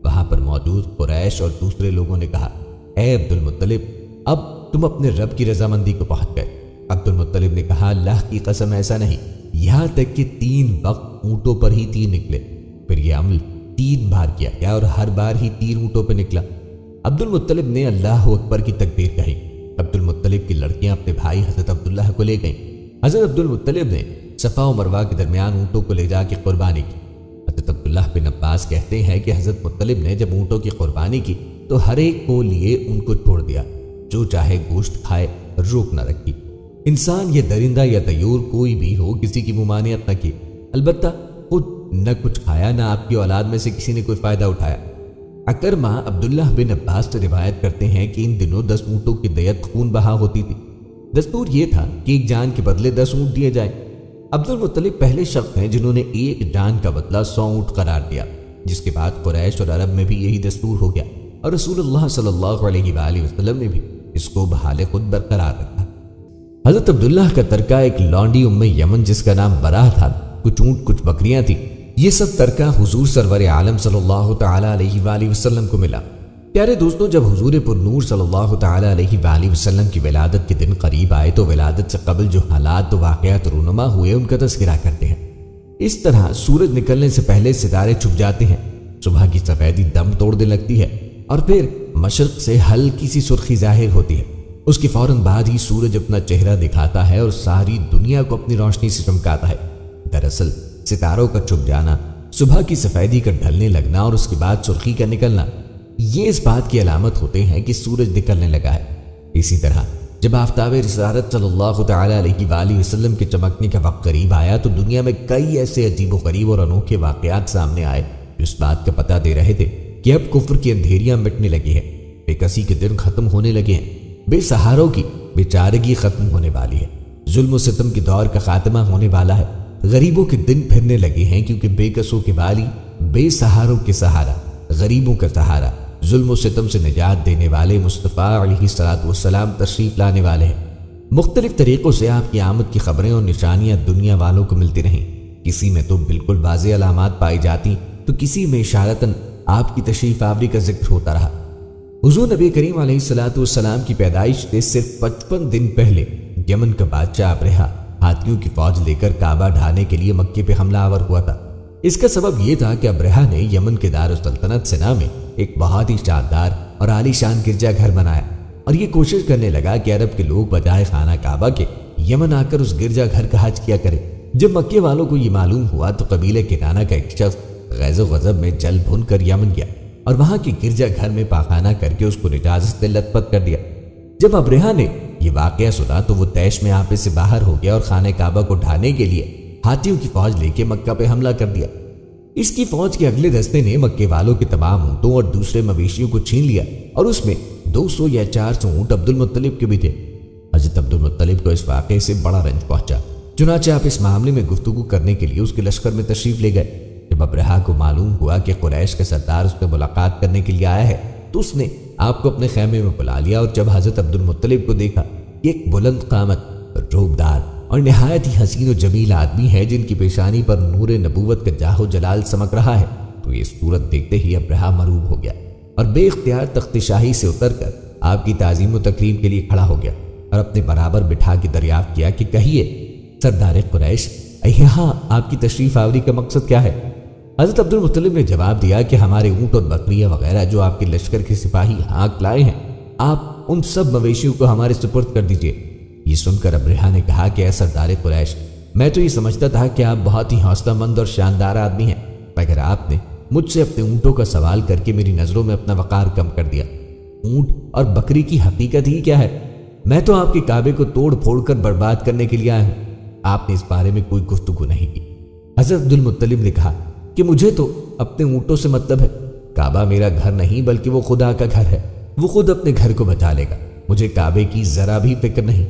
وہاں پر موجود قریش اور دوسرے لوگوں نے کہا، اے عبد المطلب، اب تم اپنے رب کی رضامندی کو پہنچ گئے۔ عبد المطلب نے کہا، اللہ کی قسم ایسا نہیں، یہاں تک کہ 3 وقت اونٹوں پر ہی تیر نکلے۔ پھر یہ عمل 3 بار کیا گیا اور ہر بار ہی تیر اونٹوں پہ نکلا۔ عبد المطلب نے اللہ اکبر کی تکبیر کہی۔ عبد المطلب کی لڑکیاں اپنے بھائی حضرت عبداللہ کو لے گئیں۔ حضرت عبد المطلب نے صفا و مروہ کے درمیان اونٹوں کو لے جا کے قربانی کی۔ حضرت عبداللہ بن عباس کہتے ہیں کہ حضرت مطلب نے جب اونٹوں کی قربانی کی تو ہر ایک کو لیے ان کو چھوڑ دیا، جو چاہے گوشت کھائے، روک نہ رکھی۔ انسان یا درندہ یا طیور کوئی بھی ہو، کسی کی ممانعت نہ کی، البتہ خود نہ کچھ کھایا، نہ آپ کی اولاد میں سے کسی نے کوئی فائدہ اٹھایا۔ اکرمہ عبداللہ بن عباس سے روایت کرتے ہیں کہ ان دنوں 10 اونٹوں کی دیت خون بہا ہوتی تھی۔ دستور یہ تھا کہ ایک جان کے بدلے 10 اونٹ دیے جائیں۔ عبد المطلب پہلے شخص ہیں جنہوں نے ایک جان کا بدلہ 100 اونٹ قرار دیا، جس کے بعد قریش اور عرب میں بھی یہی دستور ہو گیا اور رسول اللہ صلی اللہ علیہ وآلہ وسلم نے بھی اس کو بحال خود برقرار رکھا۔ حضرت عبداللہ کا ترکہ ایک لونڈی یمن جس کا نام براہ تھا، کچھ اونٹ کچھ بکریاں تھیں۔ یہ سب ترکہ حضور سرور عالم صلی اللہ تعالی علیہ وآلہ وسلم کو ملا۔ پیارے دوستوں، جب حضور پر نور صلی اللہ تعالی علیہ وآلہ وسلم کی ولادت کے دن قریب آئے تو ولادت سے قبل جو حالات و واقعات رونما ہوئے ان کا تذکرہ کرتے ہیں۔ اس طرح سورج نکلنے سے پہلے ستارے چھپ جاتے ہیں، صبح کی سفیدی دم توڑنے لگتی ہے اور پھر مشرق سے ہلکی سی سرخی ظاہر ہوتی ہے۔ اس کے فوراً بعد ہی سورج اپنا چہرہ دکھاتا ہے اور ساری دنیا کو اپنی روشنی سے چمکاتا ہے۔ دراصل ستاروں کا چھپ جانا، صبح کی سفیدی کا ڈھلنے لگنا اور اس کے بعد سرخی کا نکلنا، یہ اس بات کی علامت ہوتے ہیں کہ سورج نکلنے لگا ہے۔ اسی طرح جب آفتاب رسالت صلی اللہ تعالی علیہ وآلہ وسلم کے چمکنے کا وقت قریب آیا تو دنیا میں کئی ایسے عجیب و غریب اور انوکھے واقعات سامنے آئے جو اس بات کا پتہ دے رہے تھے کہ اب کفر کی اندھیریاں مٹنے لگی ہیں، بے کسی کے دن ختم ہونے لگے ہیں، بے سہاروں کی بے چارگی ختم ہونے والی ہے، ظلم و ستم کے دور کا خاتمہ ہونے والا ہے، غریبوں کے دن پھرنے لگے ہیں کیونکہ بے کسوں کے والی، بے سہاروں کے سہارا، غریبوں کا سہارا، ظلم و ستم سے نجات دینے والے مصطفیٰ علیہ الصلوۃ والسلام تشریف لانے والے ہیں۔ مختلف طریقوں سے آپ کی آمد کی خبریں اور نشانیاں دنیا والوں کو ملتی رہیں، کسی میں تو بالکل واضح علامات پائی جاتی تو کسی میں اشارتاً آپ کی تشریف آوری کا ذکر ہوتا رہا۔ حضور نبی کریم علیہ الصلوۃ والسلام کی پیدائش سے صرف 55 دن پہلے یمن کا بادشاہ ابرہہ ہاتھیوں کی فوج لے کر کعبہ ڈھانے کے لیے مکے پہ حملہ آور ہوا تھا۔ اس کا سبب یہ تھا کہ ابرہہ نے یمن کے دارالسلطنت سنا میں ایک بہت ہی شاندار اور عالی شان گرجا گھر بنایا اور یہ کوشش کرنے لگا کہ عرب کے لوگ بجائے خانہ کعبہ کے یمن آ کر اس گرجا گھر کا حج کیا کرے۔ جب مکے والوں کو یہ معلوم ہوا تو قبیلہ کنانہ کا ایک شخص غیظ و غضب میں جل بھن کر یمن گیا اور وہاں کے گرجا گھر میں پاخانہ کر کے اس کو نجاست سے لت پت کر دیا۔ جب ابرہہ نے یہ واقعہ سنا تو وہ طیش میں آپے سے باہر ہو گیا اور خانہ کعبہ کو ڈھانے کے لیے ہاتھیوں کی فوج لے کے مکہ پہ حملہ کر دیا۔ اس کی فوج کے اگلے دستے نے مکے والوں کے تمام اونٹوں اور دوسرے مویشیوں کو چھین لیا اور اس میں 200 یا 400 اونٹ عبد المطلب کے بھی تھے۔ حضرت عبد المطلب کو اس واقعے سے بڑا رنج پہنچا، چنانچہ آپ اس معاملے میں گفتگو کرنے کے لیے اس کے لشکر میں تشریف لے گئے۔ جب ابرہہ کو معلوم ہوا کہ قریش کا سردار اس سے ملاقات کرنے کے لیے آیا ہے تو اس نے آپ کو اپنے خیمے میں بلا لیا اور جب حضرت عبد المطلب کو دیکھا، ایک بلند قامت، روبدار اور نہایت ہی حسین و جمیل آدمی ہے جن کی پیشانی پر نور نبوت کا جاہ و جلال چمک رہا ہے، تو یہ صورت دیکھتے ہی ابرہہ مروب ہو گیا اور بے اختیار تخت شاہی سے اتر کر آپ کی تعظیم و تکریم کے لیے کھڑا ہو گیا اور اپنے برابر بٹھا کے دریافت کیا کہ کہیے سردار قریش، یہاں آپ کی تشریف آوری کا مقصد کیا ہے؟ حضرت عبد المطلب نے جواب دیا کہ ہمارے اونٹ اور بکریاں وغیرہ جو آپ کے لشکر کے سپاہی ہانک لائے ہیں، آپ ان سب مویشیوں کو ہمارے سپرد کر دیجئے۔ یہ سن کر ابرہہ نے کہا کہ اے سردار قریش، میں تو یہ سمجھتا تھا کہ آپ بہت ہی حوصلہ مند اور شاندار آدمی ہیں، مگر آپ نے مجھ سے اپنے اونٹوں کا سوال کر کے میری نظروں میں اپنا وقار کم کر دیا۔ اونٹ اور بکری کی حقیقت ہی کیا ہے؟ میں تو آپ کے کعبے کو توڑ پھوڑ کر برباد کرنے کے لیے آیا ہوں۔ آپ نے اس بارے میں کوئی گفتگو نہیں کی۔ حضرت عبد المطلب نے کہا کہ مجھے تو اپنے اونٹوں سے مطلب ہے، کعبہ میرا گھر نہیں بلکہ وہ خدا کا گھر ہے، وہ خود اپنے گھر کو بچا لے گا، مجھے کعبے کی ذرا بھی فکر نہیں۔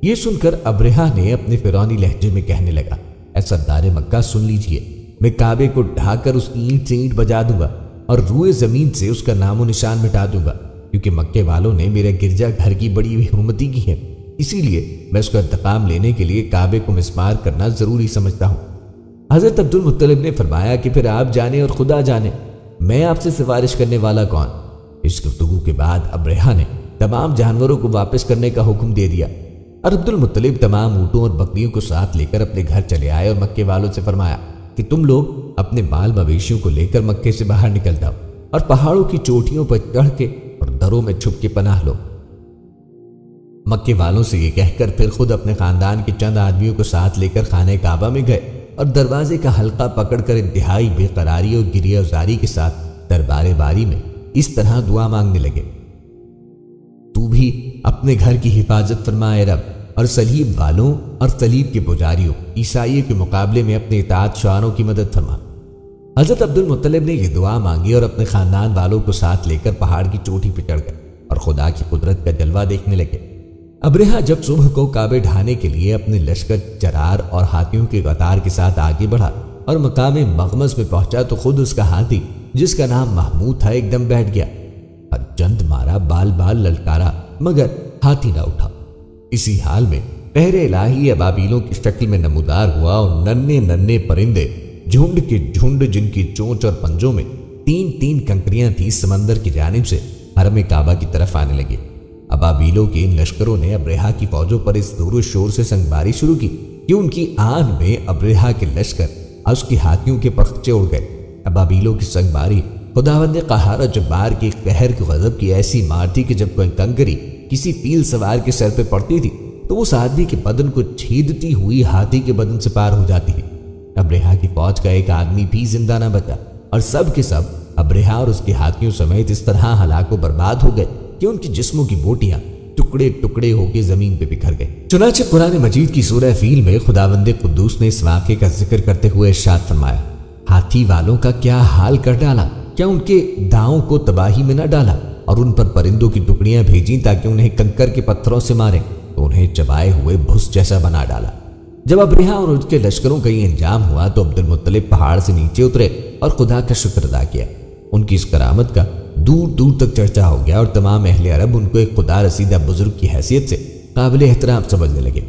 یہ سن کر ابرہہ نے اپنے فرعونی لہجے میں کہنے لگا، اے سردار مکہ سن لیجئے، میں کعبے کو ڈھا کر اس کی اینٹ سے اینٹ بجا دوں گا اور روئے زمین سے اس کا نام و نشان مٹا دوں گا، کیونکہ مکے والوں نے میرے گرجا گھر کی بڑی حرمتی کی ہے، اسی لیے میں اس کا انتقام لینے کے لیے کعبے کو مسمار کرنا ضروری سمجھتا ہوں۔ حضرت عبد المطلب نے فرمایا کہ پھر آپ جانے اور خدا جانے، میں آپ سے سفارش کرنے والا کون؟ اس گفتگو کے بعد ابرہہ نے تمام جانوروں کو واپس کرنے کا حکم دے دیا اور عبد المطلب تمام اونٹوں اور بکریوں کو ساتھ لے کر اپنے گھر چلے آئے اور مکے والوں سے فرمایا کہ تم لوگ اپنے مال مویشیوں کو لے کر مکے سے باہر نکل جاؤ اور پہاڑوں کی چوٹیوں پر چڑھ کے اور دروں میں چھپ کے پناہ لو۔ مکے والوں سے یہ کہہ کر پھر خود اپنے خاندان کے چند آدمیوں کو ساتھ لے کر خانہ کعبہ میں گئے اور دروازے کا حلقہ پکڑ کر انتہائی بے قراری اور گریہ زاری کے ساتھ دربار باری میں اس طرح دعا مانگنے لگے، تو بھی اپنے گھر کی حفاظت فرمائے رب، اور صلیب والوں اور صلیب کے پجاریوں عیسائیوں کے مقابلے میں اپنے اطاعت شعاروں کی مدد فرما۔ حضرت عبد المطلب نے یہ دعا مانگی اور اپنے خاندان والوں کو ساتھ لے کر پہاڑ کی چوٹی پہ چڑھ گئے اور خدا کی قدرت کا جلوہ دیکھنے لگے۔ ابرہہ جب صبح کو کعبے ڈھانے کے لیے اپنے لشکر چرار اور ہاتھیوں کے قطار کے ساتھ آگے بڑھا اور مقام مغمس میں پہنچا تو خود اس کا ہاتھی جس کا نام محمود تھا ایک دم بیٹھ گیا اور چند مارا بال بال للکارا مگر ہاتھی نہ اٹھا۔ اسی حال میں قہر الہی ابابیلوں کی شکل میں نمودار ہوا اور ننھے ننھے پرندے جھنڈ کے جھنڈ جن کی چونچ اور پنجوں میں تین تین کنکریاں تھی سمندر کی جانب سے حرم کعبہ کی طرف آنے لگے۔ ابابیلوں کے ان لشکروں نے ابرہہ کی فوجوں پر اس زور و شور سے سنگباری شروع کی کہ ان کی آن میں ابرہہ کے لشکر اور اس کی ہاتھیوں کے پرخچے اڑ گئے۔ ابابیلوں کی سنگباری خداوند قہار اور جبار کے قہر کے غضب کی ایسی مار تھی کہ جب کوئی کنکری کسی فیل سوار کے سر پہ پڑتی تھی تو اس آدمی کے بدن کو چھیدتی ہوئی ہاتھی کے بدن سے پار ہو جاتی تھی۔ ابرہہ کی فوج کا ایک آدمی بھی زندہ نہ بچا اور سب کے سب ابرہہ اور اس کے ہاتھیوں سمیت اس طرح ہلاک و برباد ہو گئے کہ ان کی جسموں کی بوٹیاں ٹکڑے ٹکڑے ہو کے زمین پہ بکھر گئے۔ چنانچہ قرآن مجید کی سورہ فیل میں خداوند قدوس نے اس واقعے کا ذکر کرتے ہوئے ارشاد فرمایا، ہاتھی والوں کا کیا حال کر ڈالا، کیا ان کے داؤں کو تباہی میں نہ ڈالا اور ان پر پرندوں کی ٹکڑیاں بھیجیں تاکہ انہیں کنکر کے پتھروں سے ماریں تو انہیں چبائے ہوئے بھس جیسا بنا ڈالا۔ جب ابرہہ اور اس کے لشکروں کا یہ انجام ہوا تو عبد المطلب پہاڑ سے نیچے اترے اور خدا کا شکر ادا کیا۔ ان کی اس کرامت کا دور دور تک چرچا ہو گیا اور تمام اہل عرب ان کو ایک خدا رسیدہ بزرگ کی حیثیت سے قابل احترام سمجھنے لگے۔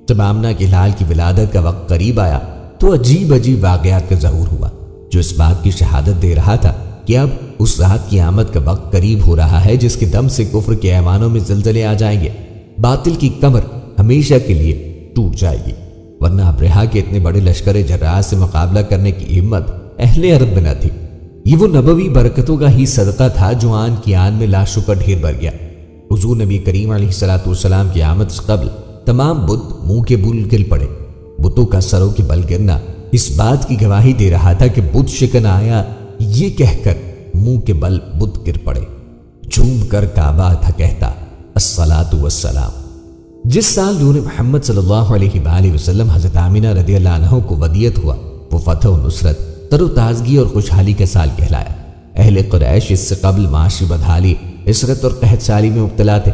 جب آمنہ کے لال کی ولادت کا وقت قریب آیا تو عجیب عجیب واقعات کا ظہور ہوا جو اس بات کی شہادت دے رہا تھا کہ اب اس ذات کی آمد کا وقت قریب ہو رہا ہے جس کے دم سے کفر کے ایوانوں میں زلزلے آ جائیں گے، باطل کی کمر ہمیشہ کے لیے ٹوٹ جائے گی، ورنہ ابرہہ کے اتنے بڑے لشکر جراح سے مقابلہ کرنے کی ہمت اہل عرب میں نہ تھی۔ یہ وہ نبوی برکتوں کا ہی صدقہ تھا جو آن کی آن میں لاشوں کا ڈھیر بھر گیا۔ حضور نبی کریم علیہ السلام کی آمد سے قبل تمام بت منہ کے بل گر پڑے۔ بتوں کا سروں کے بل گرنا اس بات کی گواہی دے رہا تھا کہ بت شکن آیا، یہ کہہ کر منہ کے بل بت گر پڑے۔ جھوم کر کعبہ تھا کہتا الصلاۃ والسلام۔ جس سال نور محمد صلی اللہ علیہ وآلہ وسلم حضرت آمنہ رضی اللہ عنہ کو ودیت ہوا وہ فتح و نصرت، تر و تازگی اور خوشحالی کا سال کہلایا۔ اہل قریش اس سے قبل معاشی بدحالی، عسرت اور قحط سالی میں مبتلا تھے۔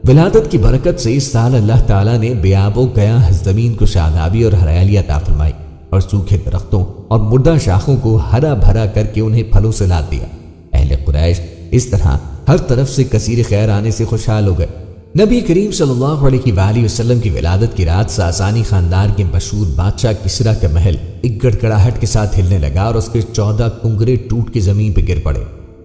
ولادت کی برکت سے اس سال اللہ تعالیٰ نے بے آب و گیا زمین کو شادابی اور ہریالی عطا فرمائی اور سوکھے درختوں اور مردہ شاخوں کو ہرا بھرا کر کے انہیں پھلوں سے لاد دیا۔ اہل قریش اس طرح ہر طرف سے کثیر خیر آنے سے خوشحال ہو گئے۔ نبی کریم صلی اللہ علیہ وآلہ وسلم کی ولادت کی رات ساسانی خاندان کے مشہور بادشاہ کسریٰ کا محل ایک گڑگڑاہٹ کے ساتھ ہلنے لگا اور اس کے 14 کنگرے ٹوٹ کے زمین پہ گر پڑے۔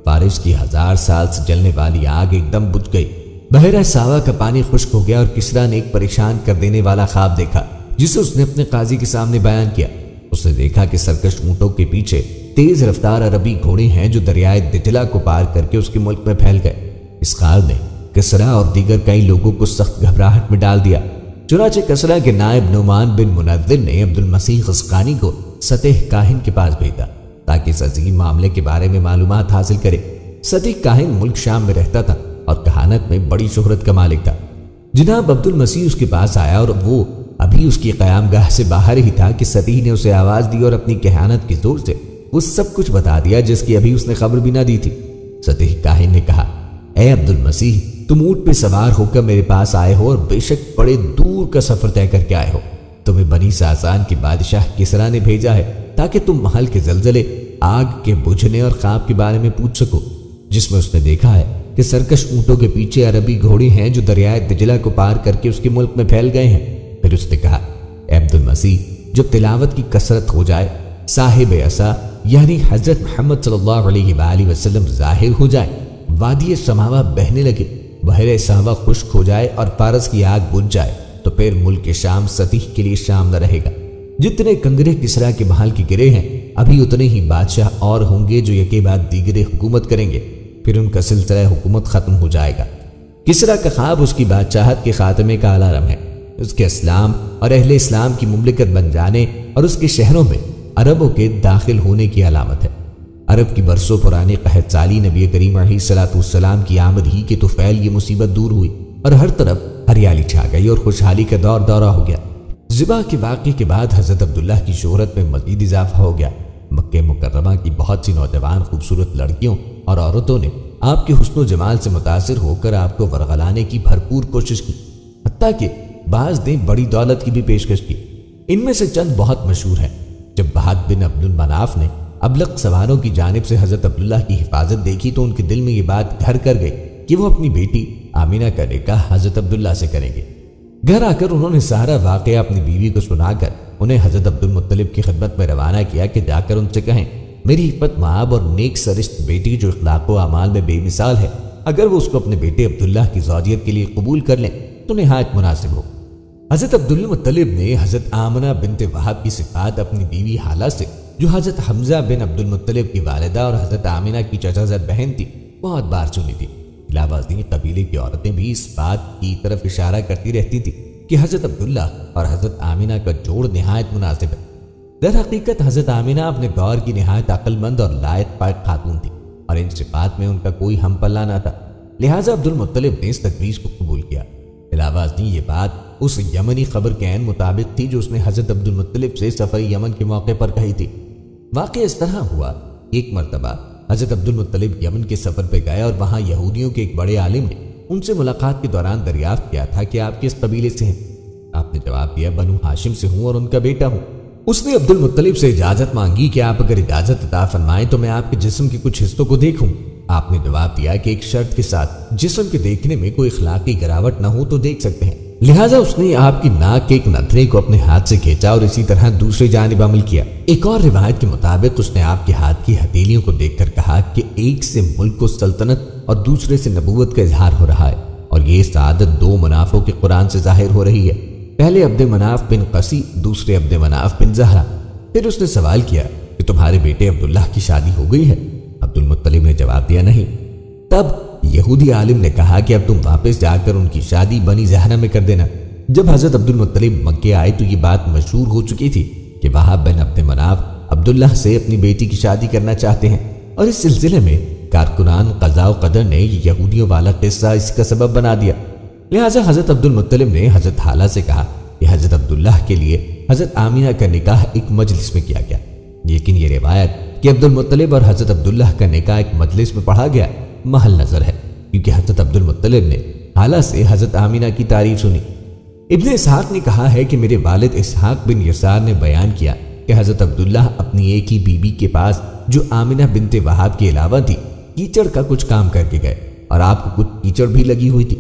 فارس کی 1000 سال سے جلنے والی آگ ایک دم بجھ گئی۔ بحیرہ ساوا کا پانی خشک ہو گیا اور کسریٰ نے ایک پریشان کر دینے والا خواب دیکھا جسے اس نے اپنے قاضی کے سامنے بیان کیا۔ اس نے دیکھا کہ سرکش اونٹوں کے پیچھے تیز رفتار عربی گھوڑے ہیں جو دریائے دجلہ کو پار کر کے اس کے ملک میں پھیل گئے۔ اس خیال نے کسریٰ اور دیگر کئی لوگوں کو سخت گھبراہٹ میں ڈال دیا۔ چنانچہ کسریٰ کے نائب نعمان بن منذر نے عبد المسیح غسقانی کو سطح کاہن کے پاس بھیجا تاکہ اس عظیم معاملے کے بارے میں معلومات حاصل کرے۔ سطح کاہن ملک شام میں رہتا تھا اور کہانت میں بڑی شہرت کا مالک تھا۔ جناب عبد المسیح اس کے پاس آیا اور وہ ابھی اس کی قیام گاہ سے باہر ہی تھا کہ سطح نے اسے آواز دی اور اپنی کہانت کے زور سے وہ سب کچھ بتا دیا جس کی ابھی اس نے خبر بھی نہ دی تھی۔ سطح کاہن نے کہا، اے عبد المسیح، تم اونٹ پہ سوار ہو کر میرے پاس آئے ہو اور بے شک بڑے دور کا سفر طے کر کے آئے ہو۔ تمہیں بنی ساسان کے بادشاہ کسریٰ نے بھیجا ہے تاکہ تم محل کے زلزلے، آگ کے بجھنے اور خواب کے بارے میں پوچھ سکو جس میں اس نے دیکھا ہے کہ سرکش اونٹوں کے پیچھے عربی گھوڑے ہیں جو دریائے دجلہ کو پار کر کے اس کے ملک میں پھیل گئے ہیں۔ پھر اس نے کہا، اے عبد المسیح، جب تلاوت کی کثرت ہو جائے، صاحب عصا یعنی حضرت محمد صلی اللہ علیہ وآلہ وسلم ظاہر ہو جائے، وادی سماوا بہنے لگے، بحیرہ ساوا خشک ہو جائے اور فارس کی آگ بجھ جائے تو پھر ملک شام سطح کے لیے شام نہ رہے گا۔ جتنے کنگرے کسریٰ کے محل کے گرے ہیں ابھی اتنے ہی بادشاہ اور ہوں گے جو یکے بعد دیگرے حکومت کریں گے، پھر ان کا سلسلہ حکومت ختم ہو جائے گا۔ کسریٰ کا خواب اس کی بادشاہت کے خاتمے کا الارم ہے، اس کے اسلام اور اہل اسلام کی مملکت بن جانے اور اس کے شہروں میں عربوں کے داخل ہونے کی علامت ہے۔ عرب کی برسوں پرانی قحط سالی نبی کریم علیہ الصلوۃ والسلام کی آمد ہی کے طفیل یہ مصیبت دور ہوئی اور ہر طرف ہریالی چھا گئی اور خوشحالی کا دور دورہ ہو گیا۔ ذبح کے واقعے کے بعد حضرت عبداللہ کی شہرت میں مزید اضافہ ہو گیا۔ مکہ مکرمہ کی بہت سی نوجوان خوبصورت لڑکیوں اور عورتوں نے آپ کے حسن و جمال سے متاثر ہو کر آپ کو ورغلانے کی بھرپور کوشش کی، حتیٰ کہ بعض نے بڑی دولت کی بھی پیشکش کی۔ ان میں سے چند بہت مشہور ہیں۔ جب بہاد بن عبد المناف نے ابلق سواروں کی جانب سے حضرت عبداللہ کی حفاظت دیکھی تو ان کے دل میں یہ بات گھر کر گئی کہ وہ اپنی بیٹی آمینہ کا نکاح حضرت عبداللہ سے کریں گے۔ گھر آ کر انہوں نے سارا واقعہ اپنی بیوی کو سنا کر انہیں حضرت عبد المطلب کی خدمت میں روانہ کیا کہ جا کر ان سے کہیں، میری حکمت مآب اور نیک سرشت بیٹی جو اخلاق و اعمال میں بے مثال ہے، اگر وہ اس کو اپنے بیٹے عبداللہ کی زوجیت کے لیے قبول کر لیں تو نہایت مناسب ہو۔ حضرت عبد المطلب نے حضرت آمنہ بنت وہب کی صفات اپنی بیوی حالہ سے، جو حضرت حمزہ بن عبد المطلب کی والدہ اور حضرت آمنہ کی چچا زد بہن تھی، بہت بار سنی تھی۔ علاوہ ازیں قبیلے کی عورتیں بھی اس بات کی طرف اشارہ کرتی رہتی تھی کہ حضرت عبداللہ اور حضرت آمنہ کا جوڑ نہایت مناسب ہے۔ در حقیقت حضرت آمنہ اپنے دور کی نہایت عقل مند اور لائق پاک خاتون تھی اور ان صفات میں ان کا کوئی ہم پلہ نہ تھا، لہٰذا عبد المطلب نے اس تجویز کو قبول کیا۔ علاوہ ازیں یہ بات اس یمنی خبر کے عین مطابق تھی جو اس نے حضرت عبد المطلب سے سفر یمن کے موقع پر کہی تھی۔ واقعہ اس طرح ہوا، ایک مرتبہ حضرت عبد المطلب یمن کے سفر پہ گئے اور وہاں یہودیوں کے ایک بڑے عالم نے ان سے ملاقات کے دوران دریافت کیا تھا کہ آپ کس قبیلے سے ہیں؟ آپ نے جواب دیا، بنو ہاشم سے ہوں اور ان کا بیٹا ہوں۔ اس نے عبد المطلب سے اجازت مانگی کہ آپ اگر اجازت عطا فرمائیں تو میں آپ کے جسم کے کچھ حصوں کو دیکھوں۔ آپ نے جواب دیا کہ ایک شرط کے ساتھ، جسم کے دیکھنے میں کوئی اخلاقی گراوٹ نہ ہو تو دیکھ سکتے ہیں۔ لہٰذا اس نے آپ کی ناک کے ایک نتھرے کو اپنے ہاتھ سے کھینچا اور اسی طرح دوسری جانب عمل کیا۔ ایک اور روایت کے مطابق اس نے آپ کے ہاتھ کی ہتھیلیوں کو دیکھ کر کہا کہ ایک سے ملک کو سلطنت اور دوسرے سے نبوت کا اظہار ہو رہا ہے، اور یہ سعادت دو منافوں کے قرآن سے ظاہر ہو رہی ہے، پہلے عبد مناف بن قسی، دوسرے عبد مناف بن زہرا۔ پھر اس نے سوال کیا کہ تمہارے بیٹے عبداللہ کی شادی ہو گئی ہے؟ عبد المطلب نے جواب دیا نہیں۔ تب یہودی عالم نے کہا کہ اب تم واپس جا کر ان کی شادی بنی زہرا میں کر دینا۔ جب حضرت عبد المطلب مکے آئے تو یہ بات مشہور ہو چکی تھی کہ وہاب بن عبد مناف عبداللہ سے اپنی بیٹی کی شادی کرنا چاہتے ہیں، اور اس سلسلے میں کارکنان قضاء و قدر نے یہودیوں والا قصہ اس کا سبب بنا دیا۔ لہٰذا حضرت عبد المطلب نے حضرت حالہ سے کہا کہ حضرت عبداللہ کے لیے حضرت آمینہ کا نکاح ایک مجلس میں کیا گیا، لیکن یہ روایت کہ عبد المطلب اور حضرت عبداللہ کا نکاح ایک مجلس میں پڑھا گیا محل نظر ہے، کیونکہ حضرت عبد المطلب نے حالہ سے حضرت آمینہ کی تعریف سنی۔ ابن اسحاق نے کہا ہے کہ میرے والد اسحاق بن یسار نے بیان کیا کہ حضرت عبداللہ اپنی ایک ہی بیوی کے پاس جو آمنہ بنت وہاب کے علاوہ تھی کیچڑ کا کچھ کام کر کے گئے، اور آپ کو کچھ کیچڑ بھی لگی ہوئی تھی۔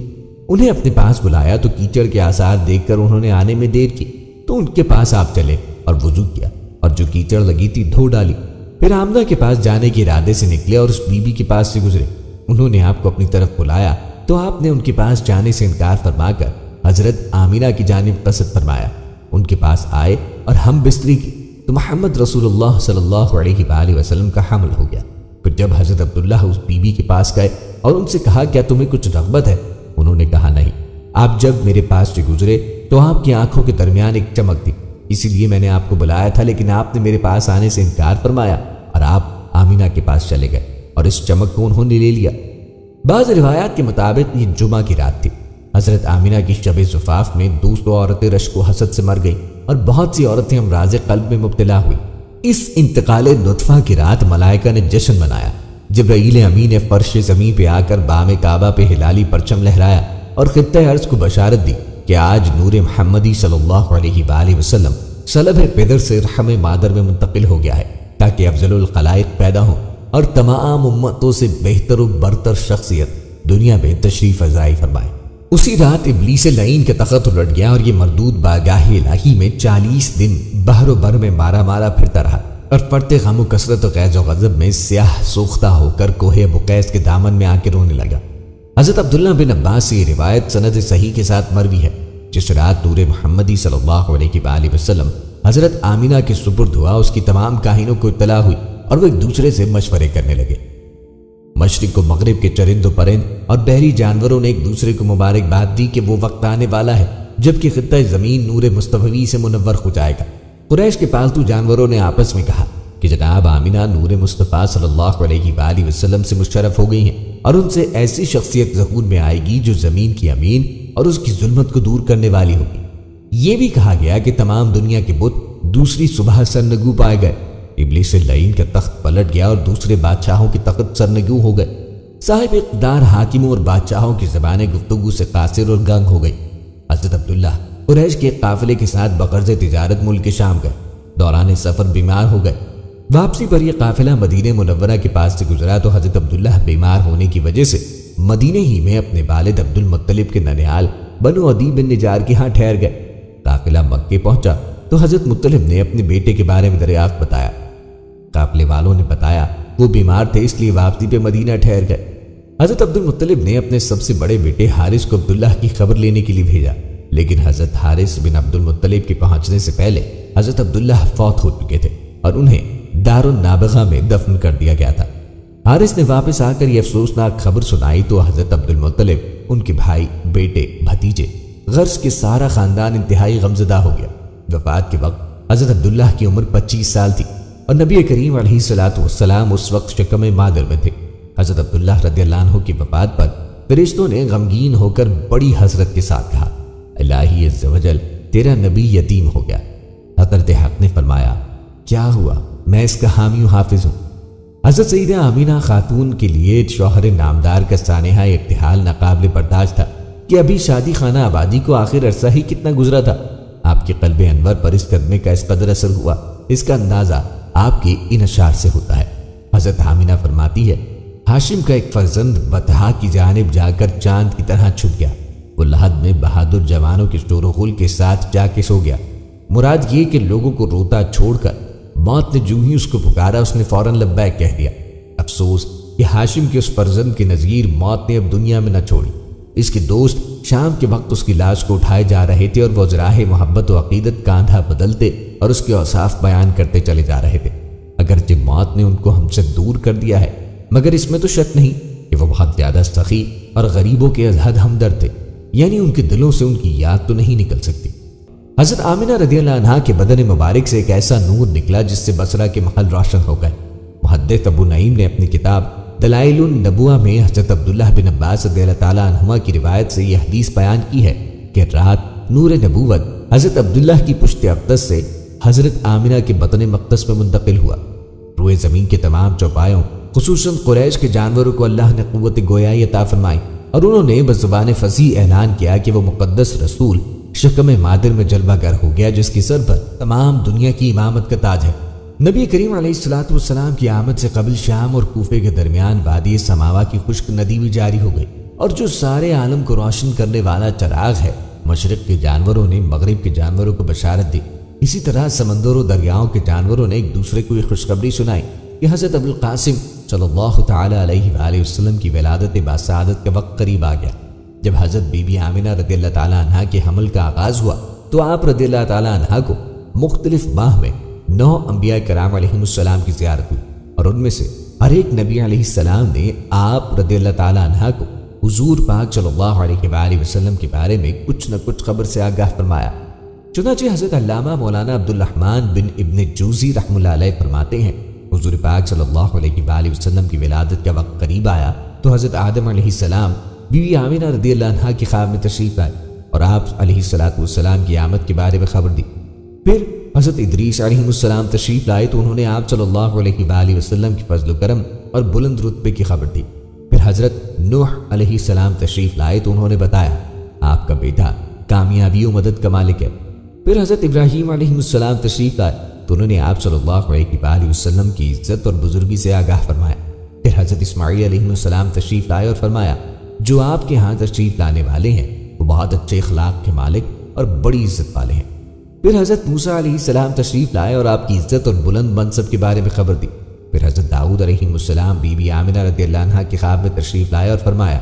انہیں اپنے پاس بلایا تو کیچڑ کے آثار دیکھ کر انہوں نے آنے میں دیر کی، تو ان کے پاس آپ چلے اور وضو کیا اور جو کیچڑ لگی تھی دھو ڈالی۔ پھر آمنہ کے پاس جانے کے ارادے سے نکلے اور اس بی بی کے پاس سے گزرے۔ انہوں نے آپ کو اپنی طرف بلایا تو آپ نے ان کے پاس جانے سے انکار فرما کر حضرت آمنہ کی جانب قصد فرمایا۔ ان کے پاس آئے اور ہم بستری کی تو محمد رسول اللہ صلی اللہ علیہ وآلہ وسلم کا حمل ہو گیا۔ پھر جب حضرت عبداللہ اس بی بی کے پاس گئے اور ان سے کہا کیا تمہیں کچھ رغبت ہے؟ انہوں نے کہا نہیں۔ آپ جب میرے پاس سے گزرے تو آپ کی آنکھوں کے درمیان ایک چمک تھی، اسی لیے میں نے آپ کو بلایا تھا، لیکن آپ نے میرے پاس آنے سے انکار فرمایا اور آپ آمنہ کے پاس چلے گئے اور اس چمک کو انہوں نے لے لیا۔ بعض روایات کے مطابق یہ جمعہ کی رات تھی۔ حضرت آمنہ کی شب زفاف میں 200 عورتیں رشک و حسد سے مر گئیں اور بہت سی عورتیں امراض قلب میں مبتلا ہوئی۔ اس انتقال نطفہ کی رات ملائکہ نے جشن منایا۔ جبرائیل امین نے فرش زمین پہ آ کر بام کعبہ پہ ہلالی پرچم لہرایا اور خطہ ارض کو بشارت دی کہ آج نور محمدی صلی اللہ علیہ وآلہ وسلم صلب پدر سے رحم مادر میں منتقل ہو گیا ہے، تاکہ افضل الخلائق پیدا ہوں اور تمام امتوں سے بہتر و برتر شخصیت دنیا میں تشریف افزائی فرمائے۔ اسی رات ابلیس لعین کا تخت الٹ گیا اور یہ مردود بارگاہ الہی میں 40 دن بحر و بر میں مارا مارا پھرتا رہا اور پڑتے غم و کثرت و غیظ و غضب میں سیاہ سوختہ ہو کر کوہ بقیس کے دامن میں آ کے رونے لگا۔ حضرت عبداللہ بن عباس سے یہ روایت سند صحیح کے ساتھ مروی ہے۔ جس رات نور محمدی صلی اللہ علیہ وآلہ وسلم حضرت آمنہ کے سپرد ہوا، اس کی تمام کاہنوں کو اطلاع ہوئی اور وہ ایک دوسرے سے مشورے کرنے لگے۔ مشرق و مغرب کے چرند و پرند اور بحری جانوروں نے ایک دوسرے کو مبارکباد دی کہ وہ وقت آنے والا ہے جبکہ خطہ زمین نور مصطفی سے منور ہو جائے گا۔ قریش کے پالتو جانوروں نے آپس میں کہا کہ جناب آمنہ نور مصطفیٰ صلی اللہ علیہ وآلہ وسلم سے مشرف ہو گئی ہیں اور ان سے ایسی شخصیت ظہور میں آئے گی جو زمین کی امین اور اس کی ظلمت کو دور کرنے والی ہوگی۔ یہ بھی کہا گیا کہ تمام دنیا کے بت دوسری صبح سرنگو پائے گئے۔ ابلیس لعین کا تخت پلٹ گیا اور دوسرے بادشاہوں کے تخت سرنگو ہو گئے۔ صاحب اقتدار حاکموں اور بادشاہوں کی زبانیں گفتگو سے قاصر اور گنگ ہو گئی۔ حضرت عبداللہ قریش کے قافلے کے ساتھ بغرض تجارت ملک شام گئے۔ دوران سفر بیمار ہو گئے۔ واپسی پر یہ قافلہ مدینہ منورہ کے پاس سے گزرا تو حضرت عبداللہ بیمار ہونے کی وجہ سے مدینہ ہی میں اپنے والد عبد المطلب کے ننیال بنو عدی بن نجار کے ہاں ٹھہر گئے۔ قافلہ مکے پہنچا تو حضرت مطلب نے اپنے بیٹے کے بارے میں دریافت بتایا۔ قافلے والوں نے بتایا وہ بیمار تھے، اس لیے واپسی پہ مدینہ ٹھہر گئے۔ حضرت عبد المطلب نے اپنے سب سے بڑے بیٹے حارث کو عبداللہ کی خبر لینے کے لیے بھیجا، لیکن حضرت حارث بن عبد المطلب کے پہنچنے سے پہلے حضرت عبداللہ فوت ہو چکے تھے اور انہیں دار النابغہ میں دفن کر دیا گیا تھا۔ حارث نے واپس آ کر یہ افسوسناک خبر سنائی تو حضرت عبد المطلب، ان کے بھائی، بیٹے، بھتیجے، غرض کے سارا خاندان انتہائی غمزدہ ہو گیا۔ وفات کے وقت حضرت عبداللہ کی عمر 25 سال تھی اور نبی کریم علیہ الصلوۃ والسلام اس وقت شکم مادر میں تھے۔ حضرت عبداللہ رضی اللہ عنہ کی وفات پر فرشتوں نے غمگین ہو کر بڑی حسرت کے ساتھ کہا، الہی عز و جل تیرا نبی یتیم ہو گیا۔ حضرت حق نے فرمایا، کیا ہوا، میں اس کا حامی و حافظ ہوں۔ حضرت سیدہ آمینہ خاتون کے لیے شوہر نامدار کا سانحہ ارتحال ناقابل برداشت تھا کہ ابھی شادی خانہ آبادی کو آخر عرصہ ہی کتنا گزرا تھا۔ آپ کے قلب انور پر اس قدمے کا اس قدر اثر ہوا، اس کا اندازہ آپ کے ان اشعار سے ہوتا ہے۔ حضرت آمینہ فرماتی ہے، ہاشم کا ایک فرزند بطحا کی جانب جا کر چاند کی طرح چھپ گیا۔ وہ لحد میں بہادر جوانوں کے شور و غل کے ساتھ جا کے سو گیا۔ مراد یہ کہ لوگوں کو روتا چھوڑ کر موت نے جو ہی اس کو پکارا اس نے فوراً لبیک کہہ دیا۔ افسوس کہ ہاشم کے اس فرزند کے نظیر موت نے اب دنیا میں نہ چھوڑی۔ اس کے دوست شام کے وقت اس کی لاش کو اٹھائے جا رہے تھے اور وہ ذراہ محبت و عقیدت کاندھا بدلتے اور اس کے اوصاف بیان کرتے چلے جا رہے تھے۔ اگرچہ موت نے ان کو ہم سے دور کر دیا ہے، مگر اس میں تو شک نہیں کہ وہ بہت زیادہ سخی اور غریبوں کے ازحد ہمدرد تھے، یعنی ان کے دلوں سے ان کی یاد تو نہیں نکل سکتی۔ حضرت آمنہ رضی اللہ عنہا کے بدن مبارک سے ایک ایسا نور نکلا جس سے بصرہ کے محل روشن ہو گئے۔ محدث ابو نعیم نے اپنی کتاب دلائل النبوہ میں حضرت عبداللہ بن عباس رضی اللہ تعالیٰ عنہما کی روایت سے یہ حدیث بیان کی ہے کہ رات نور نبوت حضرت عبداللہ کی پشت اقدس سے حضرت آمنہ کے بطن مقدس میں منتقل ہوا۔ روئے زمین کے تمام چوپایوں خصوصاً قریش کے جانوروں کو اللہ نے قوت گویائی عطا فرمائی اور انہوں نے بزبان فصیح اعلان کیا کہ وہ مقدس رسول شکم مادر میں جلوہ گر ہو گیا جس کی سر پر تمام دنیا کی امامت کا تاج ہے۔ نبی کریم علیہ الصلوۃ والسلام کی آمد سے قبل شام اور کوفے کے درمیان وادی سماوا کی خشک ندی بھی جاری ہو گئی اور جو سارے عالم کو روشن کرنے والا چراغ ہے، مشرق کے جانوروں نے مغرب کے جانوروں کو بشارت دی، اسی طرح سمندروں دریاؤں کے جانوروں نے ایک دوسرے کو یہ خوشخبری سنائی کہ حضرت ابو القاسم صلی اللہ تعالی علیہ وآلہ وسلم کی ولادت باسعادت کا وقت قریب آ گیا۔ جب حضرت بی بی آمنہ رضی اللہ تعالیٰ عنہ کے حمل کا آغاز ہوا تو آپ رضی اللہ تعالیٰ عنہ کو مختلف ماہ میں 9 انبیاء کرام علیہم السلام کی زیارت ہوئی، اور ان میں سے ہر ایک نبی علیہ السلام نے آپ رضی اللہ تعالیٰ عنہ کو حضور پاک صلی اللہ علیہ وآلہ وسلم کے بارے میں کچھ نہ کچھ خبر سے آگاہ فرمایا۔ چنانچہ حضرت علامہ مولانا عبدالرحمن بن ابن جوزی رحمہ اللہ علیہ فرماتے ہیں، حضور پاک صلی اللہ علیہ وآلہ وسلم کی ولادت کا وقت قریب آیا تو حضرت آدم علیہ السلام بی بی آمنہ رضی اللہ عنہا کی خواب میں تشریف لائے اور آپ علیہ السلام کی آمد کے بارے میں خبر دی۔ پھر حضرت ادریس علیہ السلام تشریف لائے تو انہوں نے آپ صلی اللہ علیہ وآلہ وسلم کی فضل و کرم اور بلند رتبے کی خبر دی۔ پھر حضرت نوح علیہ السلام تشریف لائے تو انہوں نے بتایا آپ کا بیٹا کامیابی و مدد کا مالک ہے۔ پھر حضرت ابراہیم علیہ السلام تشریف لائے تو انہوں نے آپ صلی اللہ علیہ وآلہ وسلم کی عزت اور بزرگی سے آگاہ فرمایا۔ پھر حضرت اسماعیل علیہ السلام تشریف لائے اور فرمایا جو آپ کے ہاں تشریف لانے والے ہیں وہ بہت اچھے اخلاق کے مالک اور بڑی عزت والے ہیں۔ پھر حضرت موسیٰ علیہ السلام تشریف لائے اور آپ کی عزت اور بلند منصب کے بارے میں خبر دی۔ پھر حضرت داؤد علیہ السلام بی بی آمنہ رضی اللہ عنہا کی خواب میں تشریف لائے اور فرمایا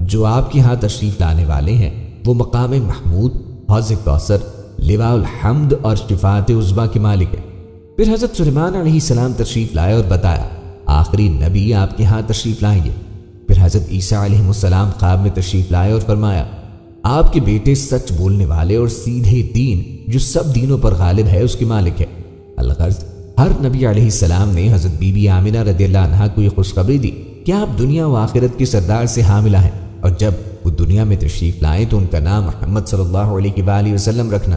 جو آپ کے ہاں تشریف لانے والے ہیں وہ مقام محمود، حوض کوثر، لواء الحمد اور شفاعت عظمیٰ کے مالک ہیں۔ پھر حضرت سلیمان علیہ السلام تشریف لائے اور بتایا آخری نبی آپ کے ہاں تشریف لائیں گے۔ پھر حضرت عیسیٰ علیہ السلام خواب میں تشریف لائے اور فرمایا آپ کے بیٹے سچ بولنے والے اور سیدھے دین جو سب دینوں پر غالب ہے اس کے مالک ہے۔ الغرض ہر نبی علیہ السلام نے حضرت بی بی آمنہ رضی اللہ عنہا کو یہ خوشخبری دی کہ آپ دنیا و آخرت کے سردار سے حاملہ ہیں، اور جب وہ دنیا میں تشریف لائیں تو ان کا نام محمد صلی اللہ علیہ وآلہ وسلم رکھنا۔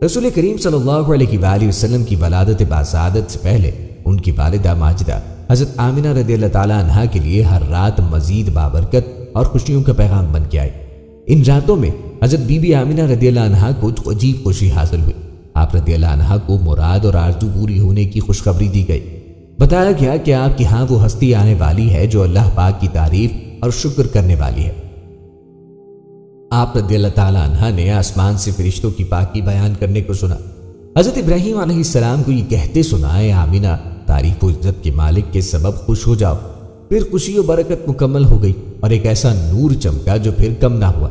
رسول کریم صلی اللہ علیہ وآلہ وسلم کی ولادت باسعادت سے پہلے ان کی والدہ ماجدہ حضرت آمنہ رضی اللہ تعالیٰ عنہا کے لیے ہر رات مزید بابرکت اور خوشیوں کا پیغام بن کے آئی۔ ان راتوں میں حضرت بی بی آمنہ رضی اللہ عنہا کو عجیب خوشی حاصل ہوئی۔ آپ رضی اللہ عنہا کو مراد اور آرزو پوری ہونے کی خوشخبری دی گئی۔ بتایا گیا کہ آپ کے ہاں وہ ہستی آنے والی ہے جو اللہ پاک کی تعریف اور شکر کرنے والی ہے۔ آپ رضی اللہ تعالیٰ عنہ نے آسمان سے فرشتوں کی پاکی بیان کرنے کو سنا۔ حضرت ابراہیم علیہ السلام کو یہ کہتے سنا اے آمنہ تعریف و عزت کے مالک کے سبب خوش ہو جاؤ۔ پھر خوشی و برکت مکمل ہو گئی اور ایک ایسا نور چمکا جو پھر کم نہ ہوا۔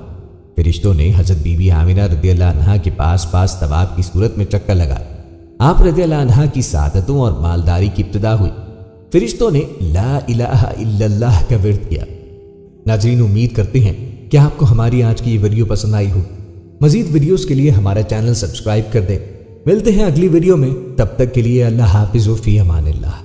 فرشتوں نے حضرت بی بی آمنہ رضی اللہ عنہا کے پاس طواف کی صورت میں چکر لگایا۔ آپ رضی اللہ عنہا کی سعادتوں اور مالداری کی ابتدا ہوئی۔ فرشتوں نے لا الہ الا اللہ کا ورد کیا۔ ناظرین امید کرتے ہیں کہ آپ کو ہماری آج کی یہ ویڈیو پسند آئی ہو۔ مزید ویڈیوز کے لیے ہمارا چینل سبسکرائب کر دیں۔ ملتے ہیں اگلی ویڈیو میں، تب تک کے لیے اللہ حافظ و فی امان اللہ۔